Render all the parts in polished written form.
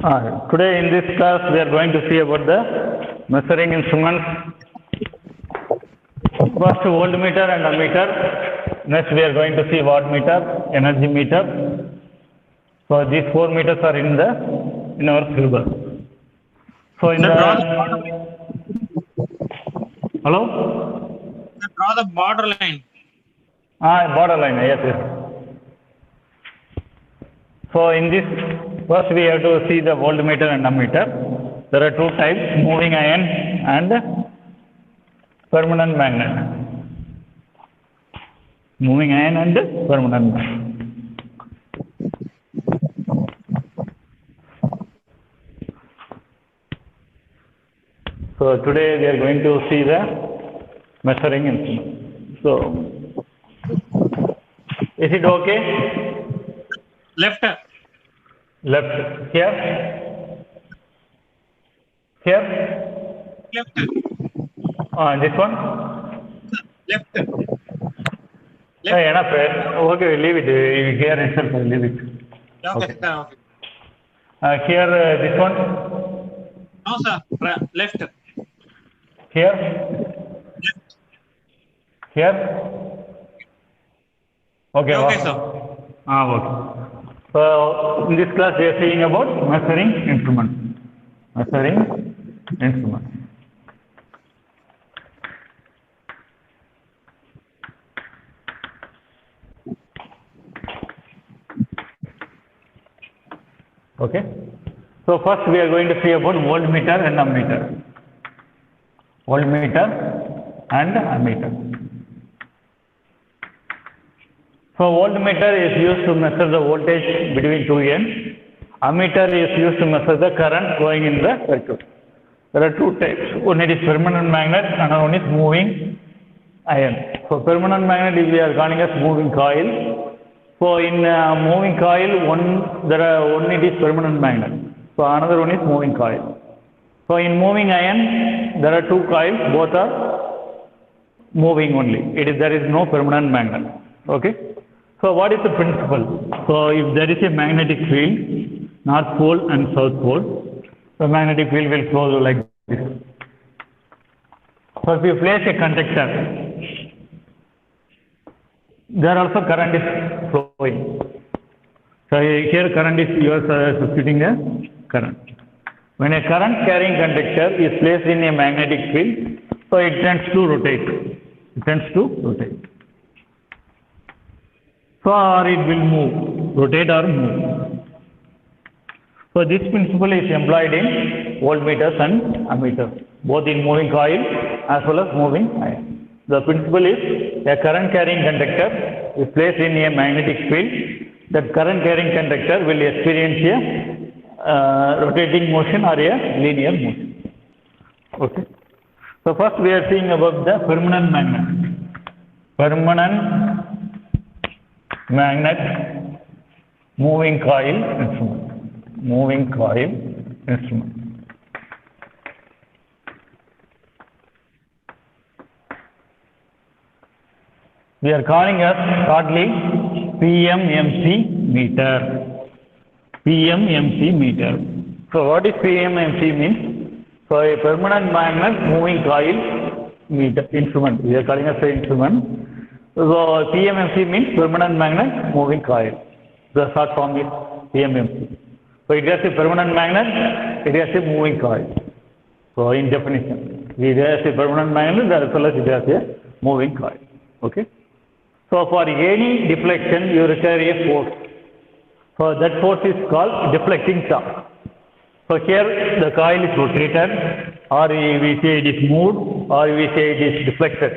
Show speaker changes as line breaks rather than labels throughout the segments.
Today in this class we are going to see about the measuring instruments. First voltmeter and ammeter. Next we are going to see wattmeter, energy meter. So these 4 meters are in our syllabus. So in hello?
Draw the borderline.
Borderline, yes. So in this, first we have to see the voltmeter and ammeter. There are 2 types, moving iron and permanent magnet. Moving iron and permanent magnet. So today we are going to see the measuring instrument. So, is it okay?
Left.
Left. Here? Here?
Left.
This one?
Left.
Enough. Okay, leave it. Here itself, leave it.
Okay.
Here, this one?
No, sir. Left.
Here?
Left.
Here? Okay,
sir.
Okay. So, in this class we are seeing about measuring instruments. Measuring instruments. Okay. So first we are going to see about voltmeter and ammeter. Voltmeter and ammeter. So voltmeter is used to measure the voltage between 2 ends. Ammeter is used to measure the current going in the circuit. There are 2 types. One is permanent magnet, another one is moving iron. So permanent magnet we are calling as moving coil. So in moving coil, one it is permanent magnet. So another one is moving coil. So in moving iron, there are 2 coils, both are moving only. There is no permanent magnet. Okay. So what is the principle? So if there is a magnetic field, north pole and south pole, the magnetic field will flow like this. So if you place a conductor, there also current is flowing. So here current is, you are substituting a current. When a current carrying conductor is placed in a magnetic field, so it tends to rotate. So or it will move, rotate or move. So this principle is employed in voltmeters and ammeters, both in moving coil as well as moving iron. The principle is a current carrying conductor is placed in a magnetic field. That current carrying conductor will experience a rotating motion or a linear motion. Okay. So first we are seeing about the permanent magnet. Permanent magnet moving coil instrument. Moving coil instrument. We are calling as shortly PMMC meter. PMMC meter. So what is PMMC means? So a permanent magnet moving coil meter instrument. We are calling as an instrument. So PMMC means permanent magnet moving coil. The short form is PMMC. So it has a permanent magnet, it has a moving coil. So in definition, it has a permanent magnet as well as it has a moving coil. Okay. So for any deflection, you require a force. So that force is called deflecting torque. So here the coil is rotated, or we say it is moved, or we say it is deflected.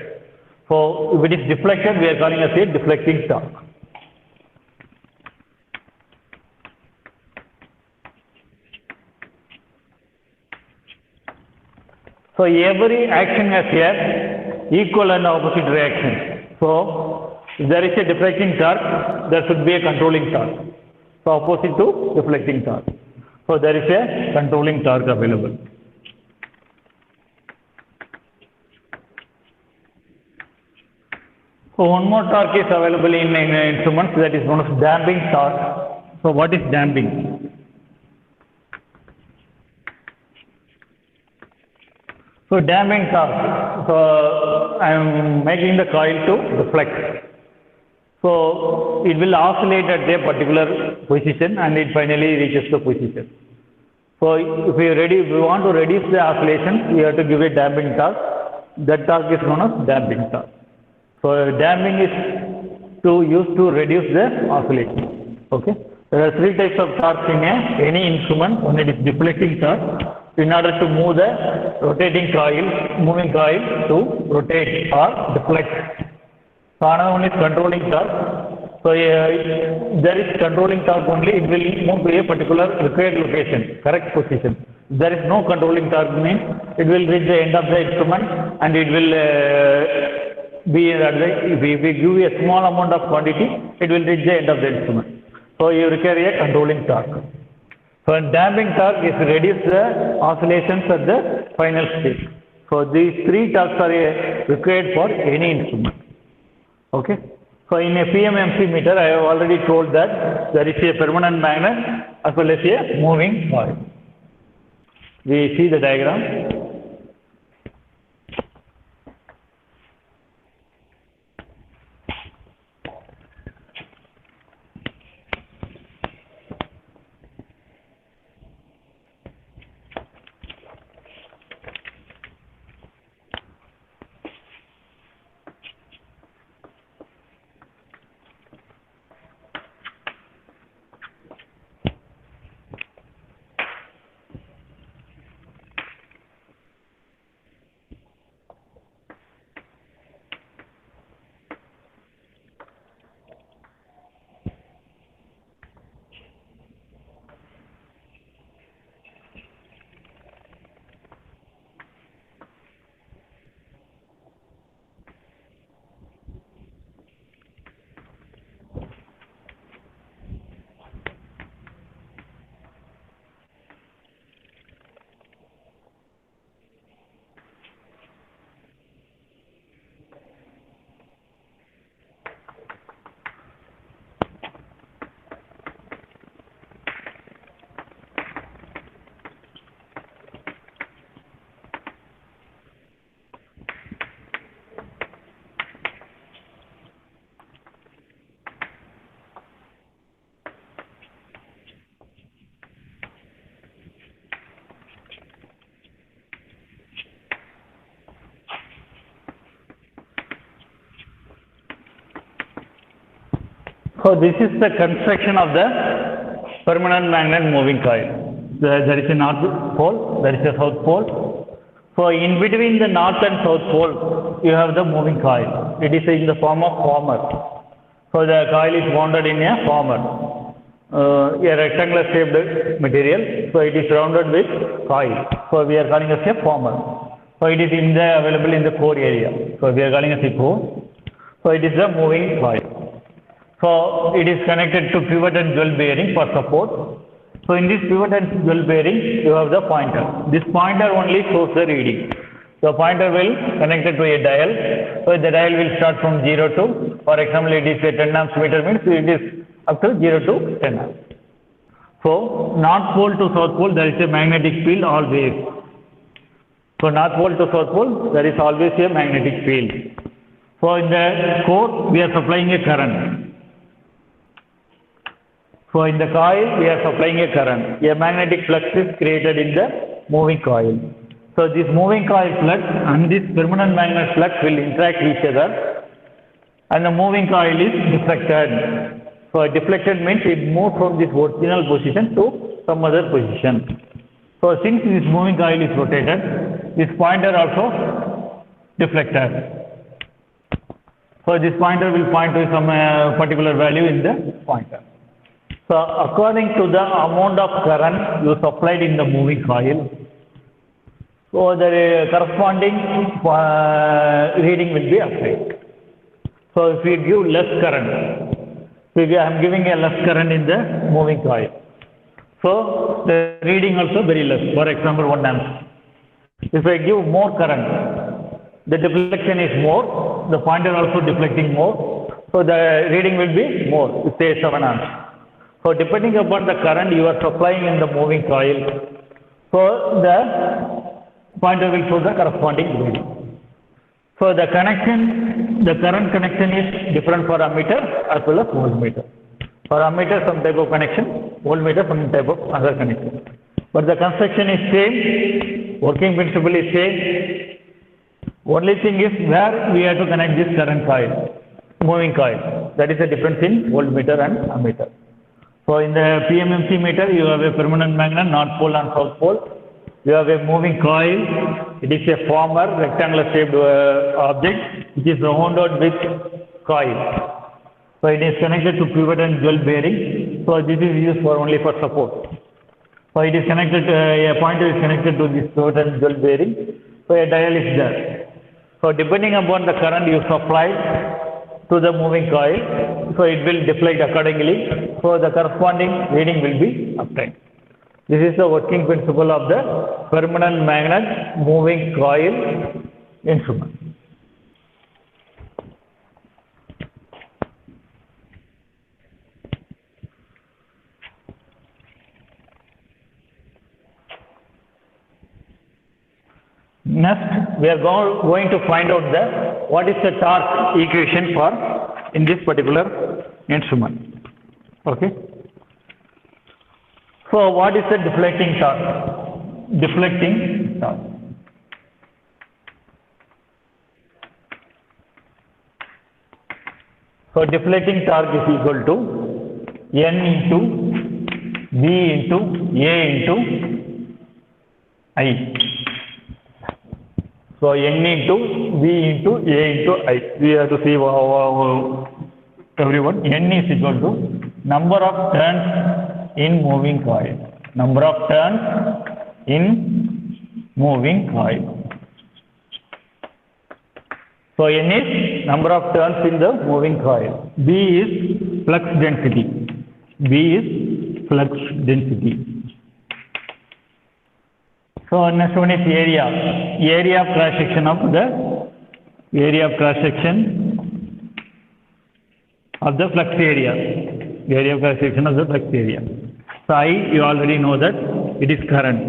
So if it is deflected, we are calling as a deflecting torque. So every action has a equal and opposite reaction. So if there is a deflecting torque, there should be a controlling torque. So opposite to deflecting torque. So there is a controlling torque available. So one more torque is available in instruments, that is known as damping torque. So what is damping? So damping torque. So I am making the coil to deflect. So it will oscillate at a particular position and it finally reaches the position. So if we want to reduce the oscillation, we have to give a damping torque. That torque is known as damping torque. So damping is used to reduce the oscillation. Okay. There are three types of torques in any instrument. One it is deflecting torque. In order to move the moving coil to rotate or deflect. So another one is controlling torque. So there is controlling torque only, it will move to a particular required location, correct position. If there is no controlling torque means it will reach the end of the instrument and it will if we give a small amount of quantity, it will reach the end of the instrument. So you require a controlling torque. So damping torque is to reduce the oscillations at the final stage. So these three torques are required for any instrument. Okay. So in a PMMC meter, I have already told that there is a permanent magnet as well as a moving coil. We see the diagram. So this is the construction of the permanent magnet moving coil. There is a north pole, there is a south pole. So in between the north and south pole, you have the moving coil. It is in the form of former. So the coil is wounded in a former, a rectangular shaped material. So it is surrounded with coil. So we are calling it a former. So it is available in the core area. So we are calling it a core. So it is a moving coil. So it is connected to pivot and jewel bearing for support. So in this pivot and jewel bearing, you have the pointer. This pointer only shows the reading. The pointer will connect it to a dial. So the dial will start from 0 to, for example, it is a 10 amps meter means it is up to 0 to 10 amps. So north pole to south pole, there is a magnetic field always. So north pole to south pole, there is always a magnetic field. So in the core, we are supplying a current. So in the coil, we are supplying a current. A magnetic flux is created in the moving coil. So this moving coil flux and this permanent magnet flux will interact each other, and the moving coil is deflected. So deflected means it moved from this original position to some other position. So since this moving coil is rotated, this pointer also deflected. So this pointer will point to some particular value in the pointer. So according to the amount of current you supplied in the moving coil, so the corresponding reading will be applied. So if we give less current, I am giving a less current in the moving coil. So the reading also very less, for example 1 amp. If I give more current, the deflection is more, the pointer also deflecting more, so the reading will be more, say 7 amps. So depending upon the current you are supplying in the moving coil, so the pointer will show the corresponding reading. So the connection, the current connection is different for ammeter as well as voltmeter. For ammeter, some type of connection, voltmeter, some type of other connection. But the construction is same, working principle is same. Only thing is where we have to connect this current coil, moving coil. That is the difference in voltmeter and ammeter. So in the PMMC meter, you have a permanent magnet, north pole and south pole. You have a moving coil. It is a former rectangular shaped object which is rounded with coil. So it is connected to pivot and jewel bearing. So this is used for only for support. So it is connected, a pointer is connected to this pivot and jewel bearing. So a dial is there. So depending upon the current you supply to the moving coil, so it will deflect accordingly. So the corresponding reading will be obtained. This is the working principle of the permanent magnet moving coil instrument. Next, we are going to find out what is the torque equation for in this particular instrument. Okay. So what is the deflecting torque? Deflecting torque. So deflecting torque is equal to N into V into A into I. So N into V into A into I. We have to see everyone. N is equal to number of turns in moving coil. Number of turns in moving coil. So N is number of turns in the moving coil. B is flux density. B is flux density. So next one is area. Area of cross section of the flux area. Area of cross section of the flux area. So I, you already know that it is current.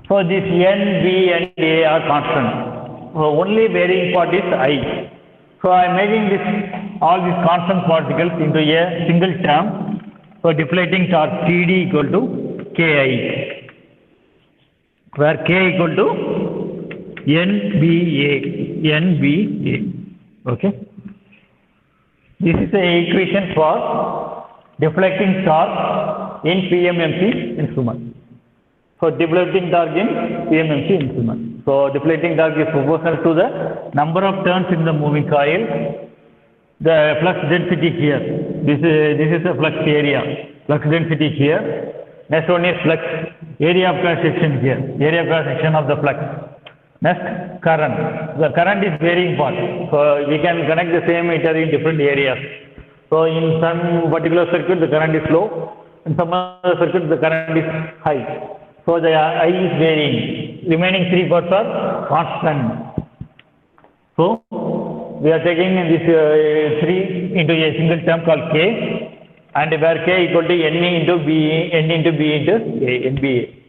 So this N, B and A are constant. So only varying part is I. So I am making all these constant particles into a single term. So deflecting torque TD equal to KI, where K equal to NBA. Okay. This is the equation for deflecting torque in PMMC instrument. So deflecting torque in PMMC instrument. So deflecting torque is proportional to the number of turns in the moving coil. The flux density here. This is the flux area. Flux density here. Next one is flux area of cross section here. Area of cross section of the flux. Next, current. The current is varying part. So we can connect the same meter in different areas. So in some particular circuit the current is low. In some other circuit the current is high. So the I is varying. Remaining three parts are constant. So we are taking this 3 into a single term called K, and where K equal to N into B, N into B into A, NBA.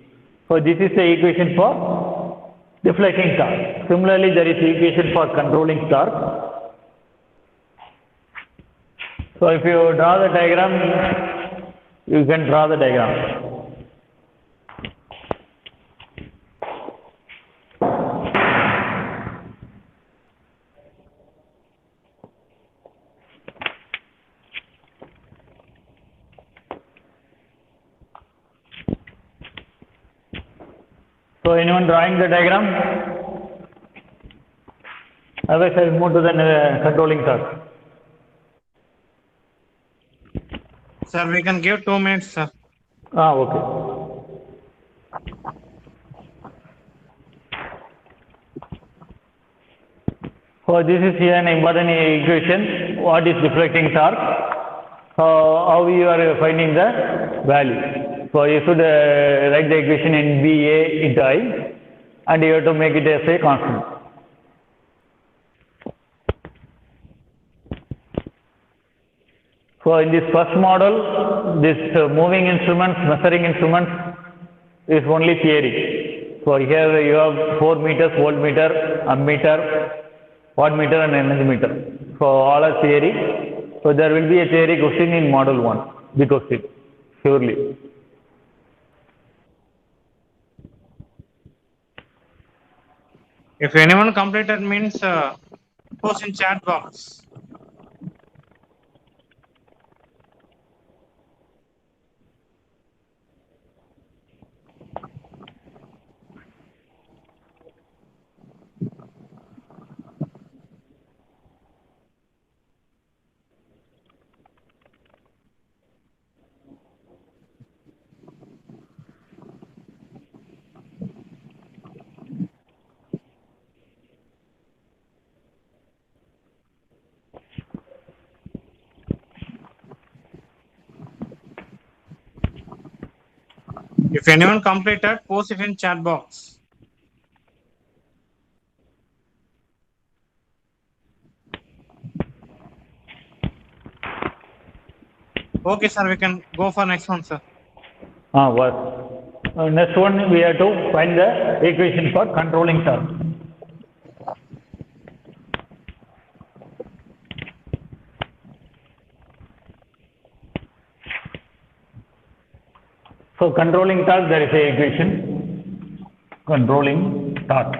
So this is the equation for deflecting torque. Similarly, there is equation for controlling torque. So if you draw the diagram, you can draw the diagram. So anyone drawing the diagram? Otherwise I will move to the controlling torque.
Sir, we can give 2 minutes, sir.
Okay. So this is here an important equation. What is deflecting torque? How you are finding the value? So you should write the equation NBA into I, and you have to make it as a constant. So in this first model, this moving instruments, measuring instruments is only theory. So here you have 4 meters, voltmeter, ammeter, wattmeter and energy meter. So all are theory. So there will be a theory question in model 1, the question, surely.
If anyone completed means post in chat box. If anyone completed, post it in chat box. Okay, sir, we can go for next one, sir.
What? Next one we have to find the equation for controlling torque. So controlling torque, there is a equation. Controlling torque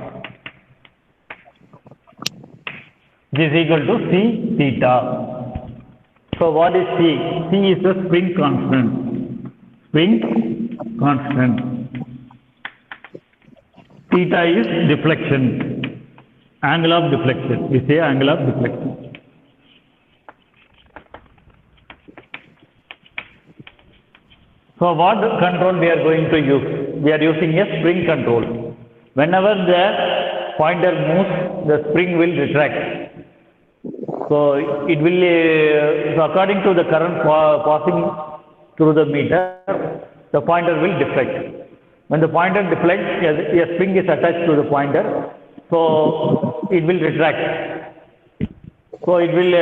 is equal to C theta. So what is C? C is the spring constant. Spring constant. Theta is deflection. Angle of deflection. We say angle of deflection. So what control we are going to use? We are using a spring control. Whenever the pointer moves, the spring will retract. So it will, so according to the current passing through the meter, the pointer will deflect. When the pointer deflects, a spring is attached to the pointer, so it will retract. So it will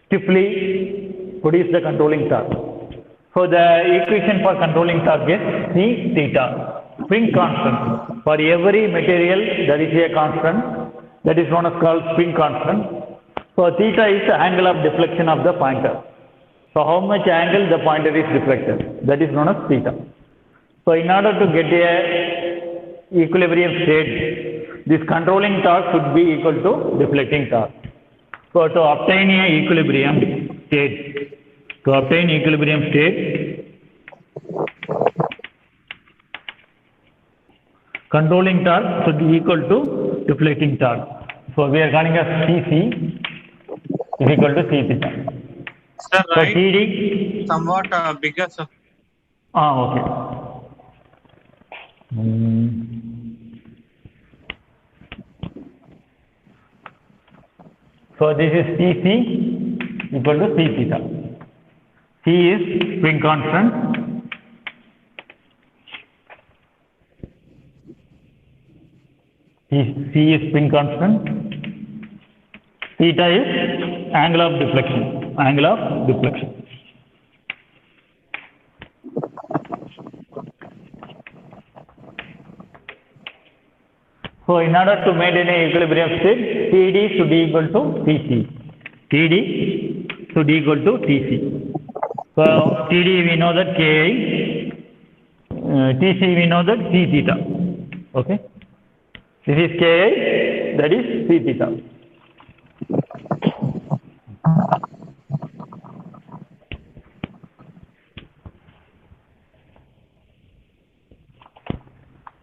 stiffly produce the controlling torque. So the equation for controlling torque is C theta, spring constant. For every material there is a constant that is known as called spring constant. So theta is the angle of deflection of the pointer. So how much angle the pointer is deflected, that is known as theta. So in order to get a equilibrium state, this controlling torque should be equal to deflecting torque. So to obtain a equilibrium state, controlling torque should be equal to deflecting torque. So we are calling as Cc is equal to C theta.
Sir,
So
right?
Td,
Somewhat bigger, sir.
okay. So this is Cc equal to C theta. C is spring constant. C is spring constant. Theta is angle of deflection. Angle of deflection. So in order to maintain an equilibrium state, Td should be equal to Tc. Td should be equal to Tc. So Td we know that Ki, Tc we know that C theta. Okay. This is Ki, that is C theta.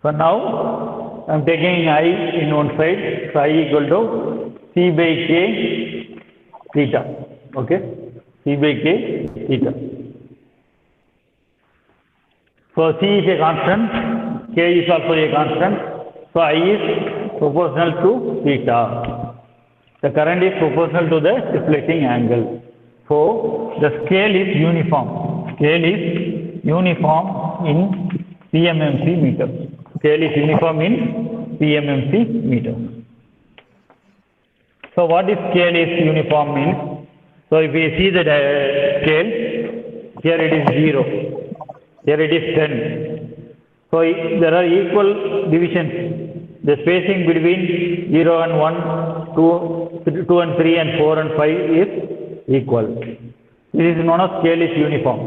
So now I am taking I in one side, so I equal to C by K theta. Okay, C by K theta. So C is a constant, K is also a constant. So I is proportional to theta. The current is proportional to the deflecting angle. So the scale is uniform. Scale is uniform in PMMC meters. Scale is uniform in PMMC meters. So what is scale is uniform means? So if we see the scale, here it is 0, here it is 10. So there are equal divisions. The spacing between 0 and 1, 2 and 3 and 4 and 5 is equal. This is known as scale is uniform.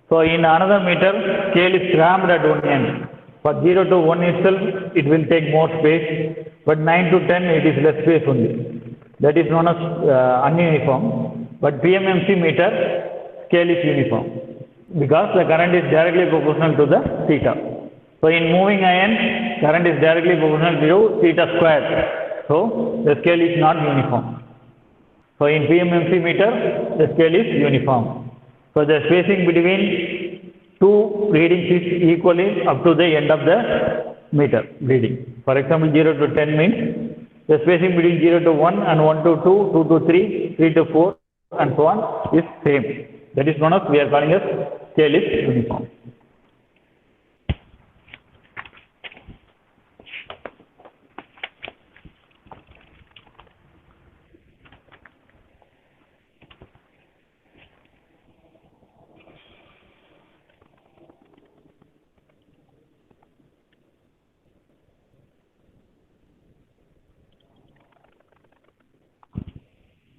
So in another meter, scale is crammed at one end. For 0 to 1 itself, it will take more space, but 9 to 10, it is less space only. That is known as ununiform. But PMMC meter, scale is uniform because the current is directly proportional to the theta. So in moving iron, current is directly proportional to theta square. So the scale is not uniform. So in PMMC meter, the scale is uniform. So the spacing between two readings is equally up to the end of the meter reading. For example, 0 to 10 means the spacing between 0 to 1 and 1 to 2, 2 to 3, 3 to 4 and so on is same. That is known as, we are calling as scale is uniform.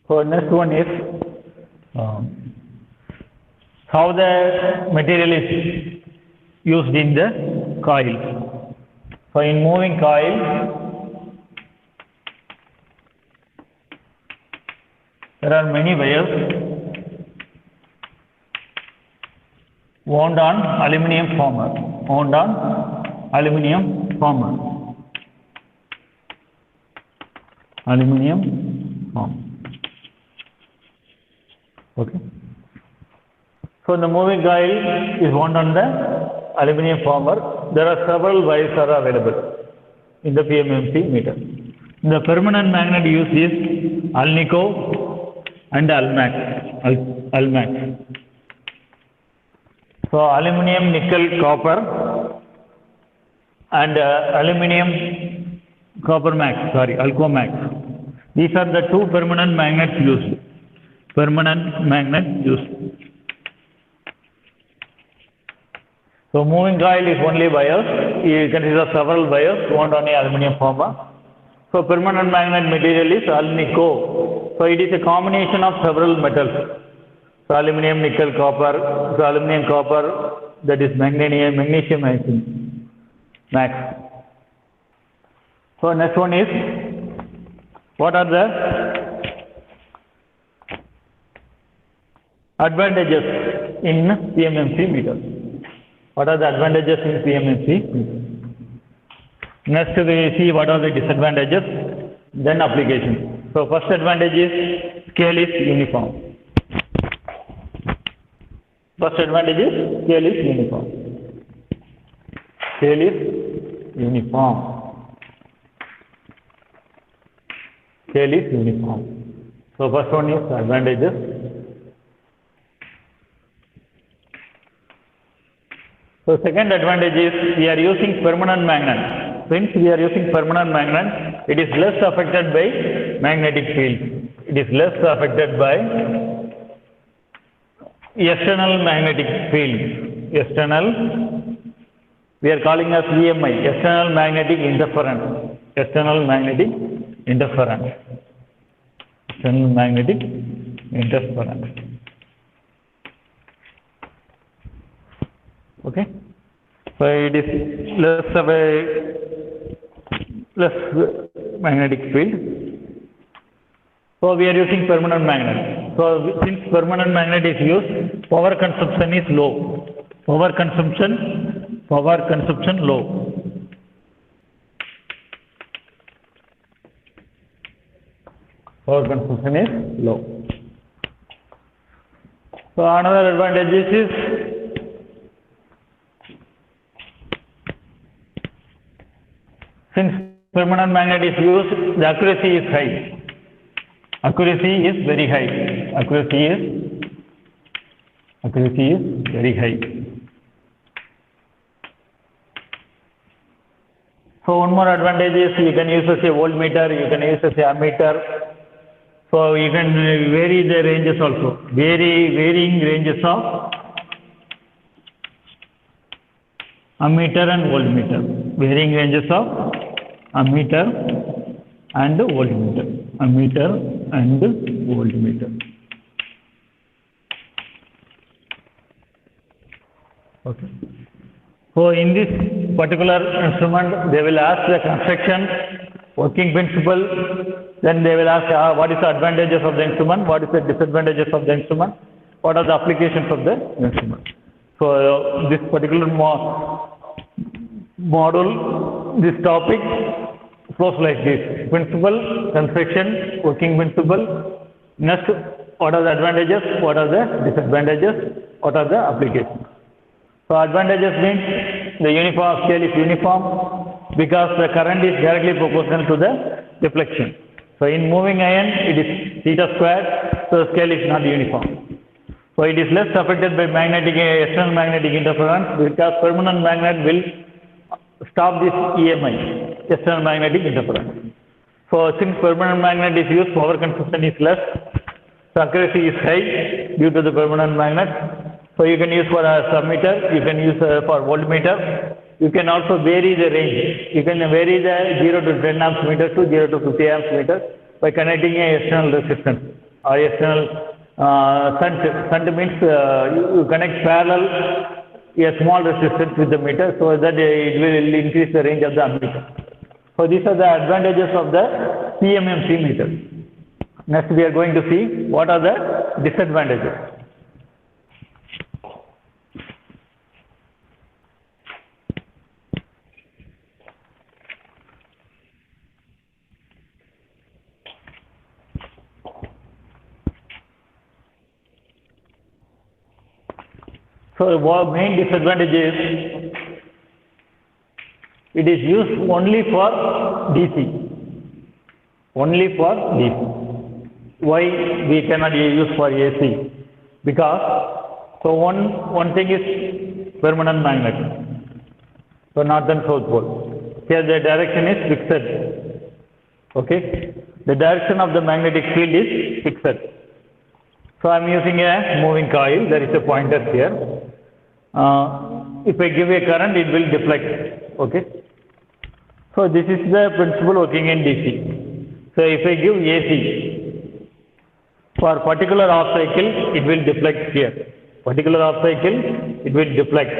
So next one is how the material is used in the coil. So in moving coil, there are many wires wound on aluminum former. Wound on aluminum former. Aluminum former. Okay. So the moving coil is wound on the aluminum former. There are several wires are available in the PMMC meter. The permanent magnet used is Alnico and Almax. So aluminum, nickel, copper and aluminum copper max, Alcomax. These are the two permanent magnets used. Permanent magnet used. So moving coil is only wires. It consists of several wires wound on a aluminum former. So permanent magnet material is Alnico. So it is a combination of several metals. So aluminum, nickel, copper. So aluminum, copper, that is magnesium, I think. Max. So next one is, what are the advantages in PMMC meter? What are the advantages in PMMC meter? Next we see what are the disadvantages, then application. So first advantage is scale is uniform. First advantage is scale is uniform. Scale is uniform. Scale is uniform. So first one is advantages. So second advantage is we are using permanent magnet. Since we are using permanent magnet, it is less affected by magnetic field. It is less affected by external magnetic field. External, we are calling as EMI, external magnetic interference. External magnetic interference. External magnetic interference. Okay. So it is less of a magnetic field. So we are using permanent magnet. So since permanent magnet is used, power consumption is low. Power consumption low. Power consumption is low. So another advantage is since permanent magnet is used, the accuracy is high. Accuracy is very high. Accuracy is very high. So one more advantage is you can use as a voltmeter, you can use as a ammeter. So you can vary the ranges also. Varying ranges of ammeter and voltmeter, varying ranges of ammeter and voltmeter, ammeter and voltmeter. Okay. So in this particular instrument, they will ask the construction, working principle, then they will ask what is the advantages of the instrument, what is the disadvantages of the instrument, what are the applications of the instrument. So this particular module, this topic flows like this: principle, construction, working principle. Next, what are the advantages, what are the disadvantages, what are the applications. So advantages means the uniform scale is uniform because the current is directly proportional to the deflection. So in moving iron, it is theta squared, so the scale is not uniform. So it is less affected by external magnetic interference because permanent magnet will stop this EMI, external magnetic interference. So since permanent magnet is used, power consumption is less, so accuracy is high due to the permanent magnet. So you can use for a submeter, you can use for voltmeter. You can also vary the range. You can vary the 0 to 10 amps meter to 0 to 50 amps meter by connecting a external resistance or external shunt. Shunt means you connect parallel a small resistance with the meter so that it will increase the range of the ammeter. So these are the advantages of the PMMC meter. Next we are going to see what are the disadvantages. So the main disadvantage is it is used only for DC. Only for DC. Why we cannot use for AC? Because so one thing is permanent magnet. So north and south pole. Here the direction is fixed. Okay. The direction of the magnetic field is fixed. So I am using a moving coil. There is a pointer here. If I give a current, it will deflect. Okay. So this is the principle working in DC. So if I give AC, for particular half cycle, it will deflect here. Particular half cycle, it will deflect.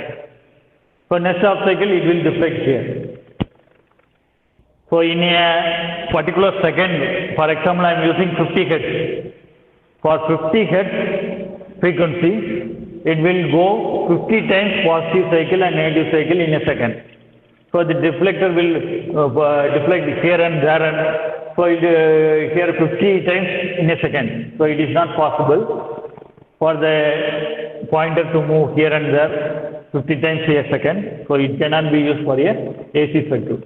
For next half cycle, it will deflect here. So in a particular second, for example, I am using 50 hertz. For 50 hertz frequency, it will go 50 times positive cycle and negative cycle in a second. So the deflector will deflect here and there, and so it here 50 times in a second. So it is not possible for the pointer to move here and there 50 times a second. So it cannot be used for a AC circuit.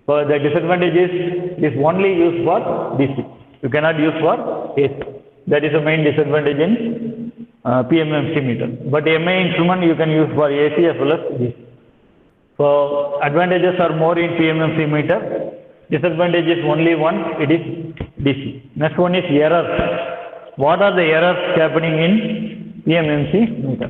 So the disadvantage is only used for DC. You cannot use for AC. That is the main disadvantage in PMMC meter. But MA instrument you can use for AC as well as DC. So advantages are more in PMMC meter. Disadvantage is only one, it is DC. Next one is errors. What are the errors happening in PMMC meter?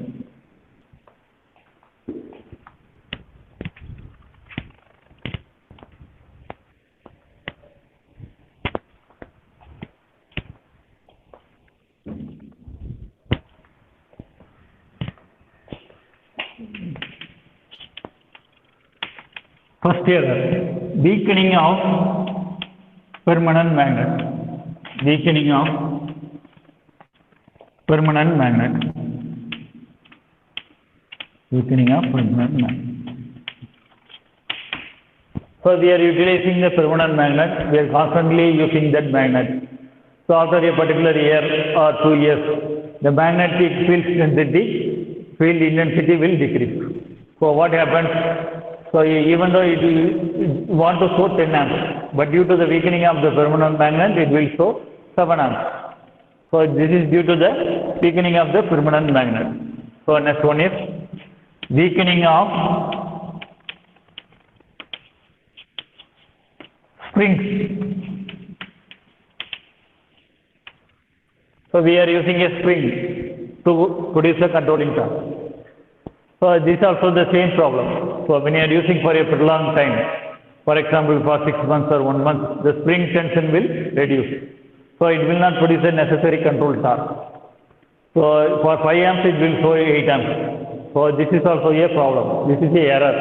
First error, weakening of permanent magnet. Weakening of permanent magnet. Weakening of permanent magnet. So we are utilizing the permanent magnet. We are constantly using that magnet. So after a particular year or 2 years, the magnetic field intensity will decrease. So what happens? So even though you want to show 10 amps, but due to the weakening of the permanent magnet, it will show 7 amps. So this is due to the weakening of the permanent magnet. So next one is weakening of springs. So we are using a spring to produce a controlling torque. So this is also the same problem. So when you are using for a prolonged time, for example for 6 months or 1 month, the spring tension will reduce. So it will not produce a necessary control torque. So for 5 amps it will show 8 amps. So this is also a problem. This is a error.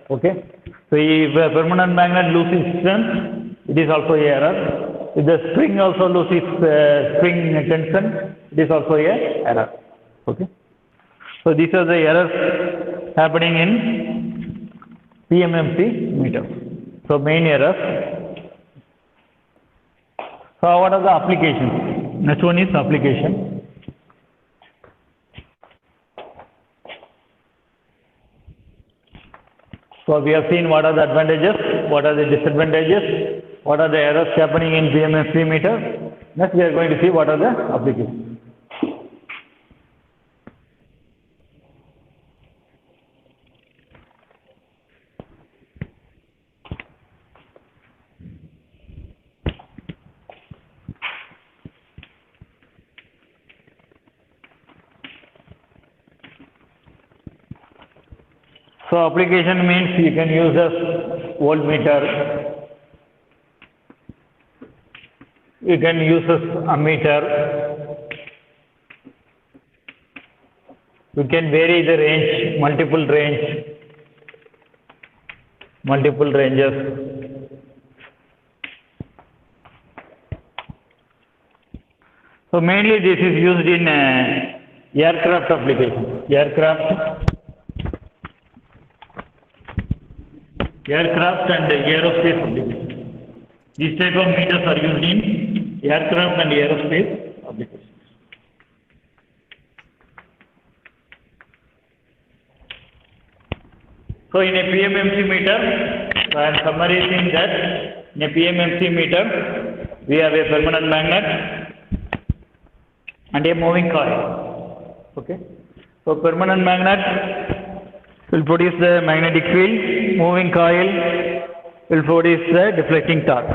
Okay. So if a permanent magnet loses strength, it is also a error. If the spring also loses spring tension, it is also a error. Okay. So these are the errors happening in PMMC meter. So main errors. So what are the applications? Next one is application. So we have seen what are the advantages, what are the disadvantages, what are the errors happening in PMMC meter. Next we are going to see what are the applications. So application means you can use a voltmeter, you can use a ammeter, you can vary the range, multiple ranges. So mainly this is used in aircraft application, aircraft and aerospace applications. These type of meters are used in aircraft and aerospace applications. So in a PMMC meter, I am summarizing that in a PMMC meter, we have a permanent magnet and a moving coil. Okay. So permanent magnet will produce the magnetic field, moving coil will produce the deflecting torque.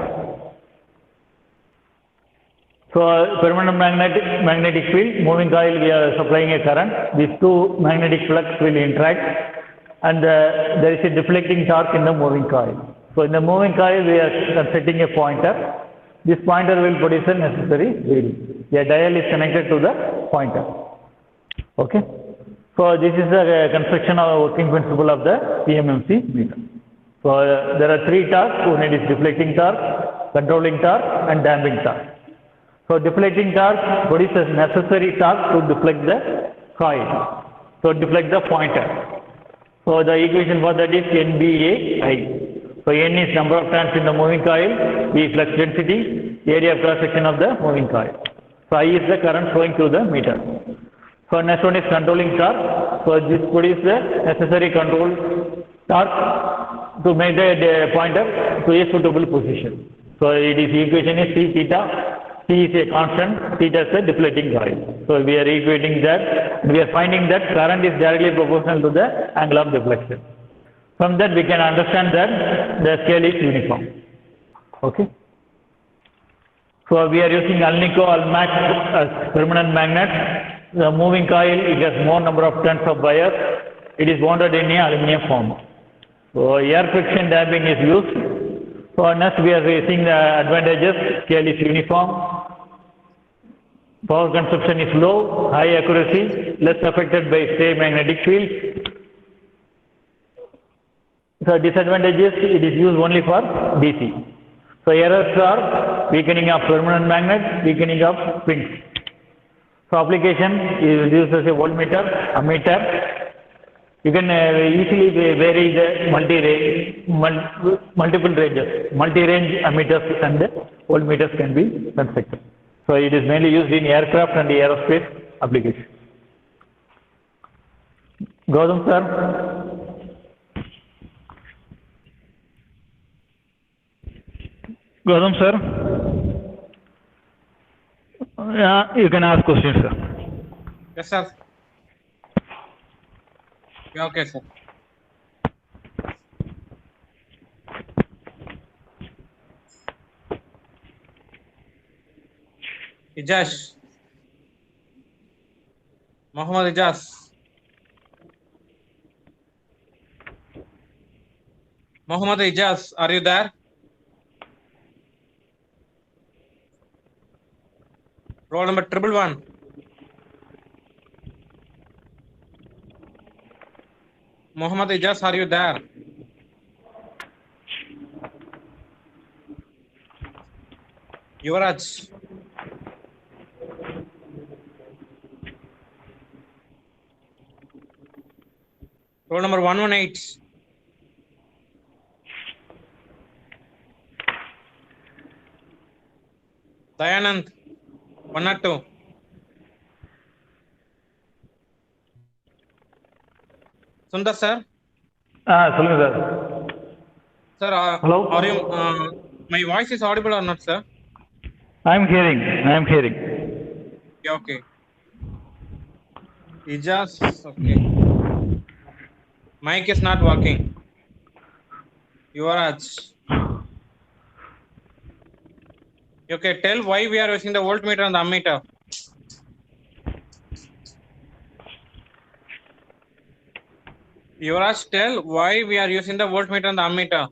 So permanent magnetic field, moving coil we are supplying a current, these two magnetic flux will interact and there is a deflecting torque in the moving coil. So in the moving coil we are setting a pointer, this pointer will produce a necessary reading. A dial is connected to the pointer. Okay. So this is the construction of working principle of the PMMC meter. So there are three torques, one is deflecting torque, controlling torque and damping torque. So deflecting torque produces necessary torque to deflect the coil, so deflect the pointer. So the equation for that is NBAI. So N is number of turns in the moving coil, B flux density, area of cross section of the moving coil. So I is the current flowing through the meter. So next one is controlling torque. So this produces the necessary control torque to make the pointer to a suitable position. So it is equation is C theta. C is a constant, theta is a deflecting coil. So we are equating that. We are finding that current is directly proportional to the angle of deflection. From that we can understand that the scale is uniform. Okay. So we are using Alnico Almax as permanent magnet. The moving coil, it has more number of turns of wires. It is bonded in a aluminum form. So air friction damping is used. So next we are seeing the advantages. Scale is uniform. Power consumption is low, high accuracy, less affected by stray magnetic field. So disadvantages, it is used only for DC. So errors are weakening of permanent magnet, weakening of springs. So application is used as a voltmeter, ammeter. You can easily vary the multiple ranges. Multi-range ammeters and voltmeters can be constructed. So it is mainly used in aircraft and aerospace applications. Gautam sir. Gautam sir. Yeah, you can ask questions, sir.
Yes, sir. Yeah, okay, sir. Ijaz. Muhammad Ijaz. Mohammed Ijaz, are you there? Roll number 111. Mohammed Ijaz, are you there? Yuvraj. Roll number 118. Dayanand, 102. Sundar sir.
சொல்லுங்க sir.
Sir,
Hello.
are you? My voice is audible or not, sir?
I am hearing.
Yeah, okay. Ijaz, okay. Mic is not working. Yuvraj. Okay, tell why we are using the voltmeter and the ammeter. Yuvraj, tell why we are using the voltmeter and the ammeter.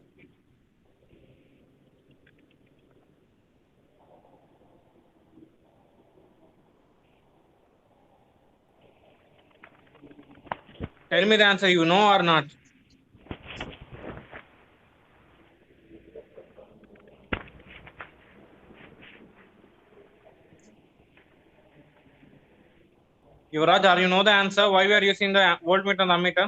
Tell me the answer, you know or not? Yuvraj, are you know the answer? Why we are using the voltmeter and ammeter?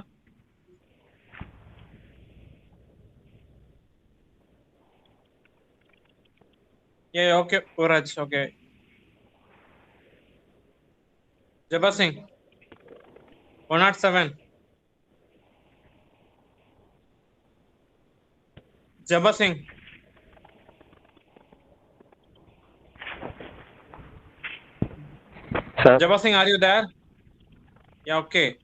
Yeah, okay, Yuvraj, okay. Jabbar Singh, 107. Jabbar Singh.
Sir.
Jabbar Singh, are you there? Yeah, okay.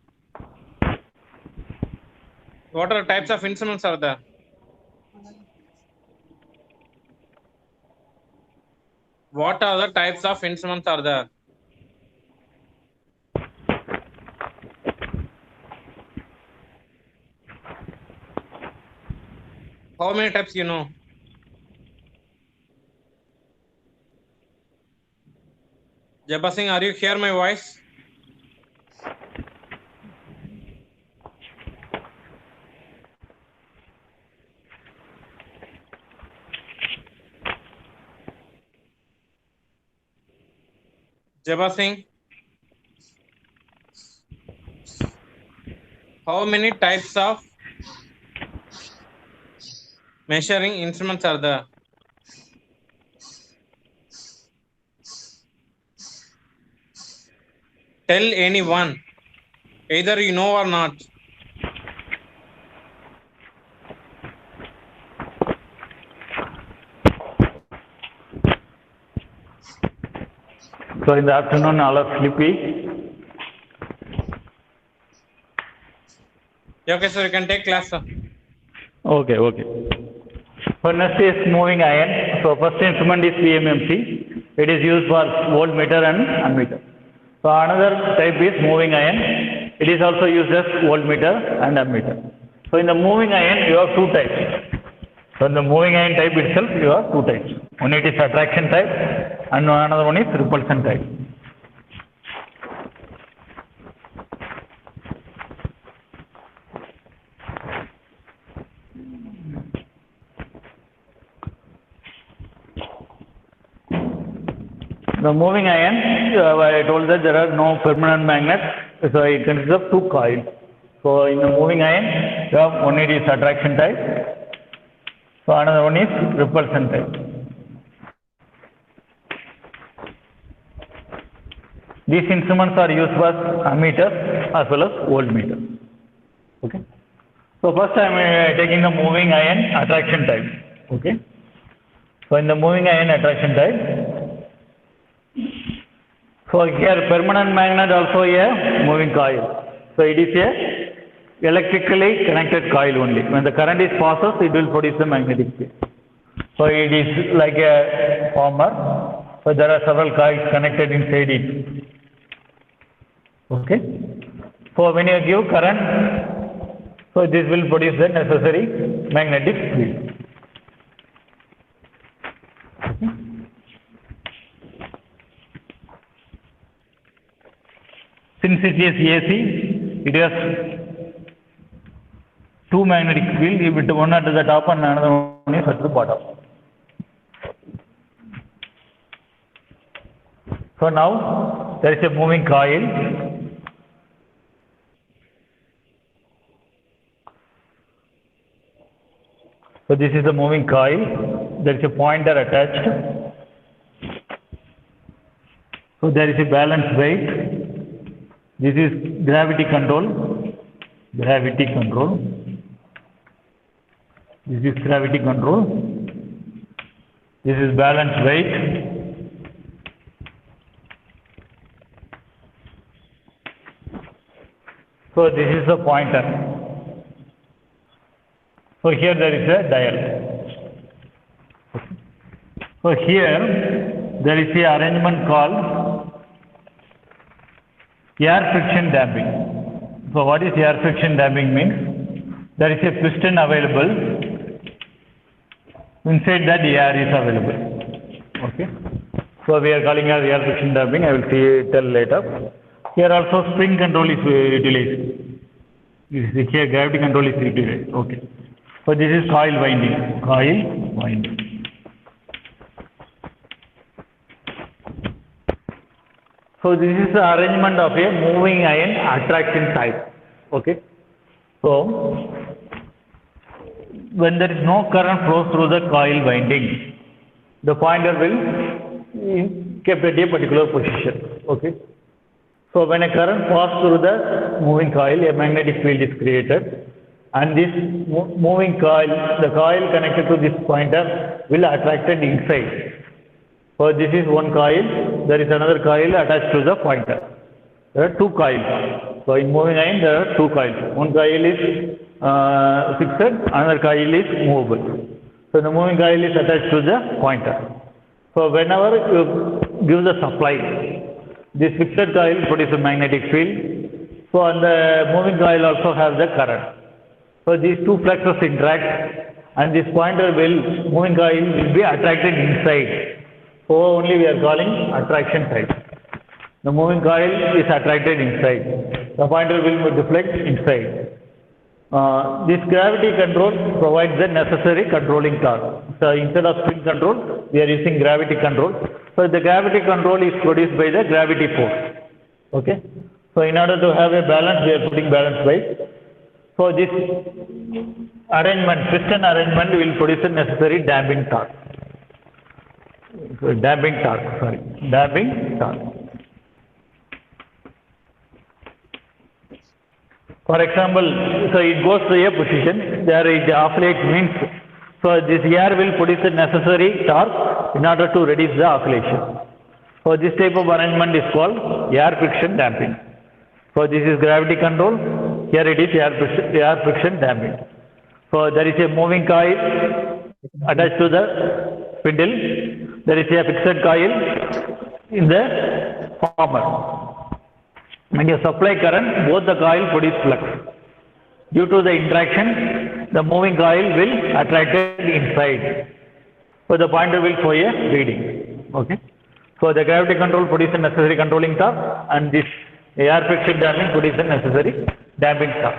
What are the types of instruments are there? What are the types of instruments are there? How many types you know? Jabbar Singh, are you hear my voice? Jabbar Singh, how many types of measuring instruments are there? Tell anyone, either you know or not.
So in the afternoon, all are sleepy.
Yeah, okay, so you can take class, sir.
Okay. So next is moving iron. So first instrument is PMMC. It is used for voltmeter and ammeter. So another type is moving iron. It is also used as voltmeter and ammeter. So in the moving iron, you have two types. So in the moving iron type itself, you have two types. One it is attraction type and another one is repulsion type. The moving iron, I told that there are no permanent magnets, so it consists of two coils. So in the moving iron, you have one it is attraction type, so another one is repulsion type. These instruments are used for ammeters as well as voltmeters. Okay. So first I am taking the moving iron attraction type. Okay. So in the moving iron attraction type, so here permanent magnet also a moving coil. So it is a electrically connected coil only. When the current is passes, it will produce the magnetic field. So it is like a former. So there are several coils connected inside it. Okay. So when you give current, So this will produce the necessary magnetic field. Since it is AC, it has two magnetic field, one at the top and another one is at the bottom. So now there is a moving coil. So this is the moving coil. There is a pointer attached. So there is a balance weight. This is gravity control. Gravity control. This is gravity control. This is balance weight. So this is the pointer. So here there is a dial. So here there is a arrangement called air friction damping. So what is air friction damping means? There is a piston available. Inside that air is available. Okay. So we are calling it air friction damping. I will tell later. Here also spring control is utilized. Here gravity control is utilized. Okay. So this is coil winding. Coil winding. So this is the arrangement of a moving iron attraction type. Okay. So when there is no current flows through the coil winding, the pointer will keep at a particular position. Okay. So when a current passes through the moving coil, a magnetic field is created, and this moving coil, the coil connected to this pointer will attract it inside. So this is one coil, there is another coil attached to the pointer. There are two coils. So in moving iron there are two coils. One coil is fixed, another coil is movable. So the moving coil is attached to the pointer. So whenever you give the supply, this fixed coil produces a magnetic field. So and the moving coil also has the current. So these two flexes interact, and this pointer moving coil will be attracted inside. So only we are calling attraction type. The moving coil is attracted inside. The pointer will deflect inside. This gravity control provides the necessary controlling torque. So instead of spring control, we are using gravity control. So the gravity control is produced by the gravity force. Okay. So in order to have a balance, we are putting balance weight. So this arrangement, piston arrangement will produce the necessary damping torque. Damping torque. For example, so it goes to a position, there it oscillates means, so this air will produce the necessary torque in order to reduce the oscillation. So this type of arrangement is called air friction damping. So this is gravity control, here it is air friction damping. So there is a moving coil attached to the spindle, there is a fixed coil in the former. When you supply current, both the coil produce flux. Due to the interaction, the moving coil will attract it inside. So the pointer will show a reading. Okay. So the gravity control produces necessary controlling torque, and this air friction damping produces necessary damping torque.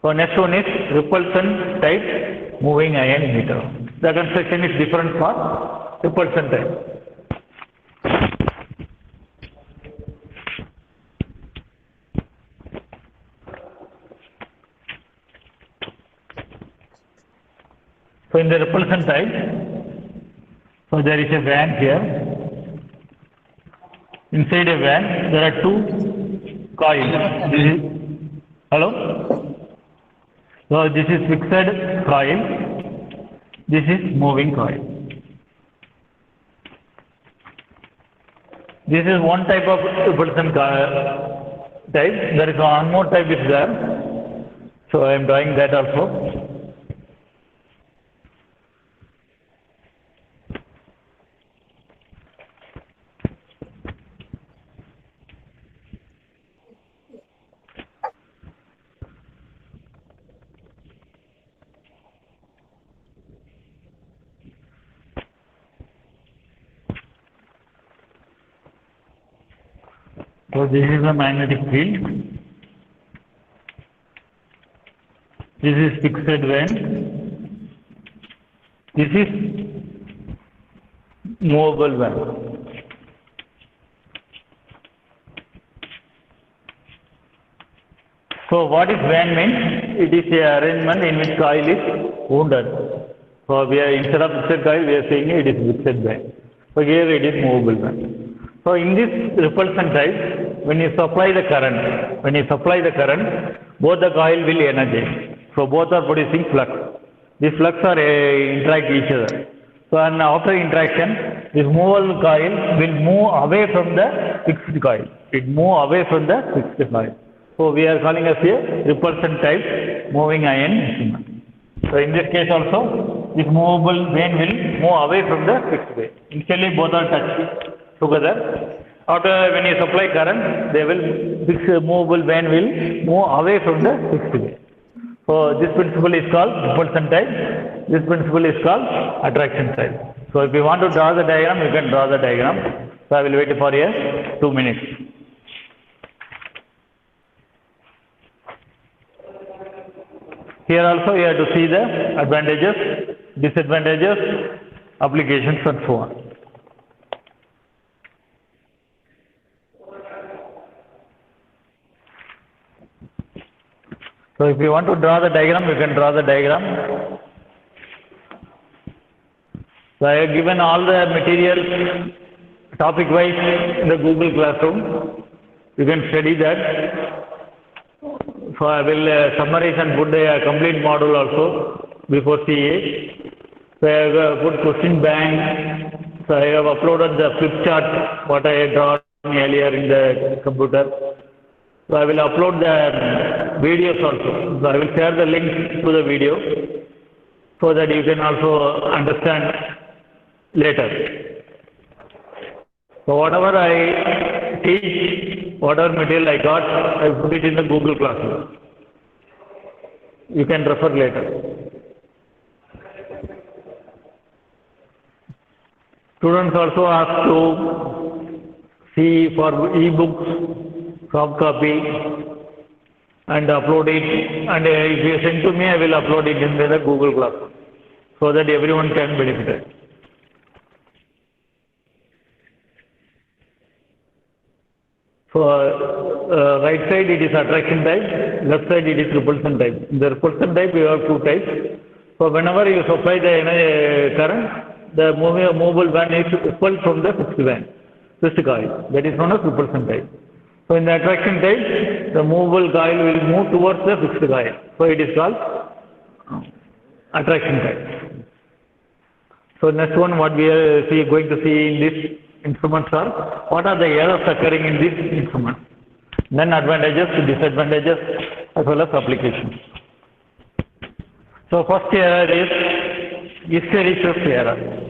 So next one is repulsion type moving iron meter. The construction is different for repulsion type. So in the repulsion type, so there is a van here. Inside a van, there are two coils. This is, hello? So this is fixed coil. This is moving coil. This is one type of repulsion type. There is one more type is there. So I am drawing that also. So this is the magnetic field. This is fixed band. This is movable band. So what is band means? It is a arrangement in which coil is wounded. So we are, instead of fixed coil, we are saying it is fixed band. So here it is movable band. So in this repulsion type, when you supply the current, both the coil will energize. So both are producing flux. These flux are interact each other. So and after interaction, this movable coil will move away from the fixed coil. It move away from the fixed coil. So we are calling as a repulsion type moving iron instrument. So in this case also, this movable vane will move away from the fixed vane. Initially both are touching together. After when you supply current, they will movable vane will move away from the fixed vane. So this principle is called repulsion type. This principle is called attraction type. So if you want to draw the diagram, you can draw the diagram. So I will wait for a 2 minutes. Here also you have to see the advantages, disadvantages, applications and so on. So if you want to draw the diagram, you can draw the diagram. So I have given all the material topic wise in the Google Classroom. You can study that. So I will summarize and put a complete model also before CA. So I have put question bank. So I have uploaded the flip chart what I had drawn earlier in the computer. So I will upload the videos also. So I will share the link to the video so that you can also understand later. So whatever I teach, whatever material I got, I put it in the Google Classroom. You can refer later. Students also ask to see for e-books, soft copy, and upload it. And if you send to me, I will upload it in the Google Classroom so that everyone can benefit. So right side it is attraction type, left side it is repulsion type. In the repulsion type you have two types. So whenever you supply the current, the movable band is repelled from the fixed coil. That is known as repulsion type. So in the attraction type, the movable coil will move towards the fixed coil. So it is called attraction type. So next one what we are going to see in this instruments are, what are the errors occurring in this instrument, then advantages, disadvantages as well as applications. So first error is hysteresis error.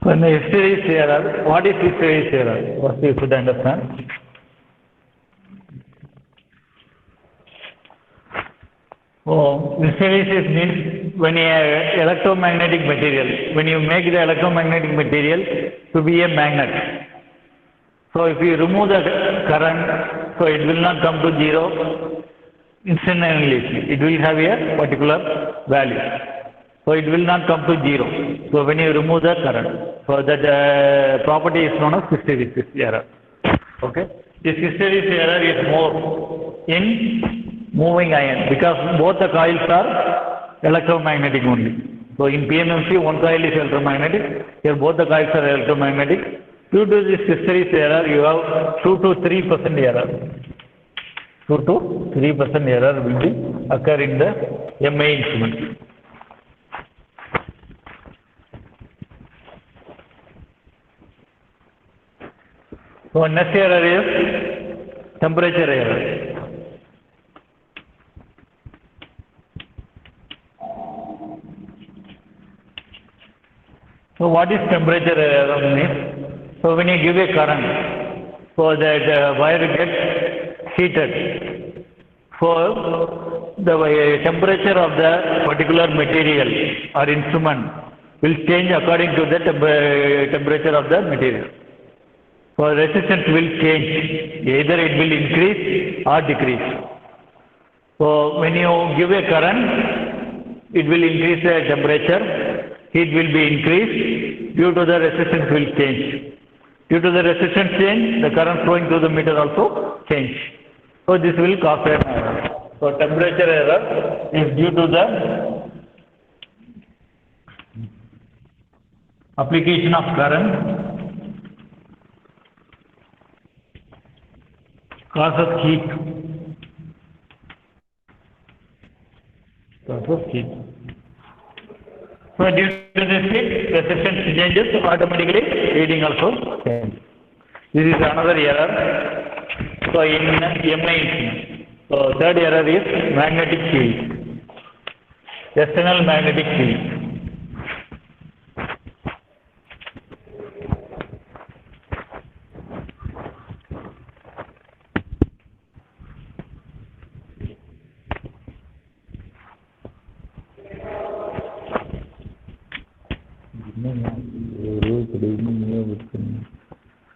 When the hysteresis error, what is hysteresis error? First you should understand. Oh, hysteresis means when electromagnetic material, when you make the electromagnetic material to be a magnet. So if you remove the current, so it will not come to zero instantaneously. It will have a particular value. So it will not come to zero. So when you remove the current, so that property is known as hysteresis error. Okay. This hysteresis error is more in moving iron because both the coils are electromagnetic only. So in PMMC one coil is electromagnetic. Here both the coils are electromagnetic. Due to this hysteresis error, you have 2 to 3% error. 2 to 3% error will be occur in the MA instrument. So next error is temperature error. So what is temperature error means? So when you give a current, so that wire gets heated. So the temperature of the particular material or instrument will change according to the temperature of the material. So resistance will change, either it will increase or decrease. So when you give a current, it will increase the temperature, heat will be increased, due to the resistance will change. Due to the resistance change, the current flowing through the meter also change. So this will cause an error. So temperature error is due to the application of current causes heat. Causes heat. So due to this heat, resistance changes, automatically reading also changes. This is another error. So in MI instrument. So third error is magnetic field. External magnetic field.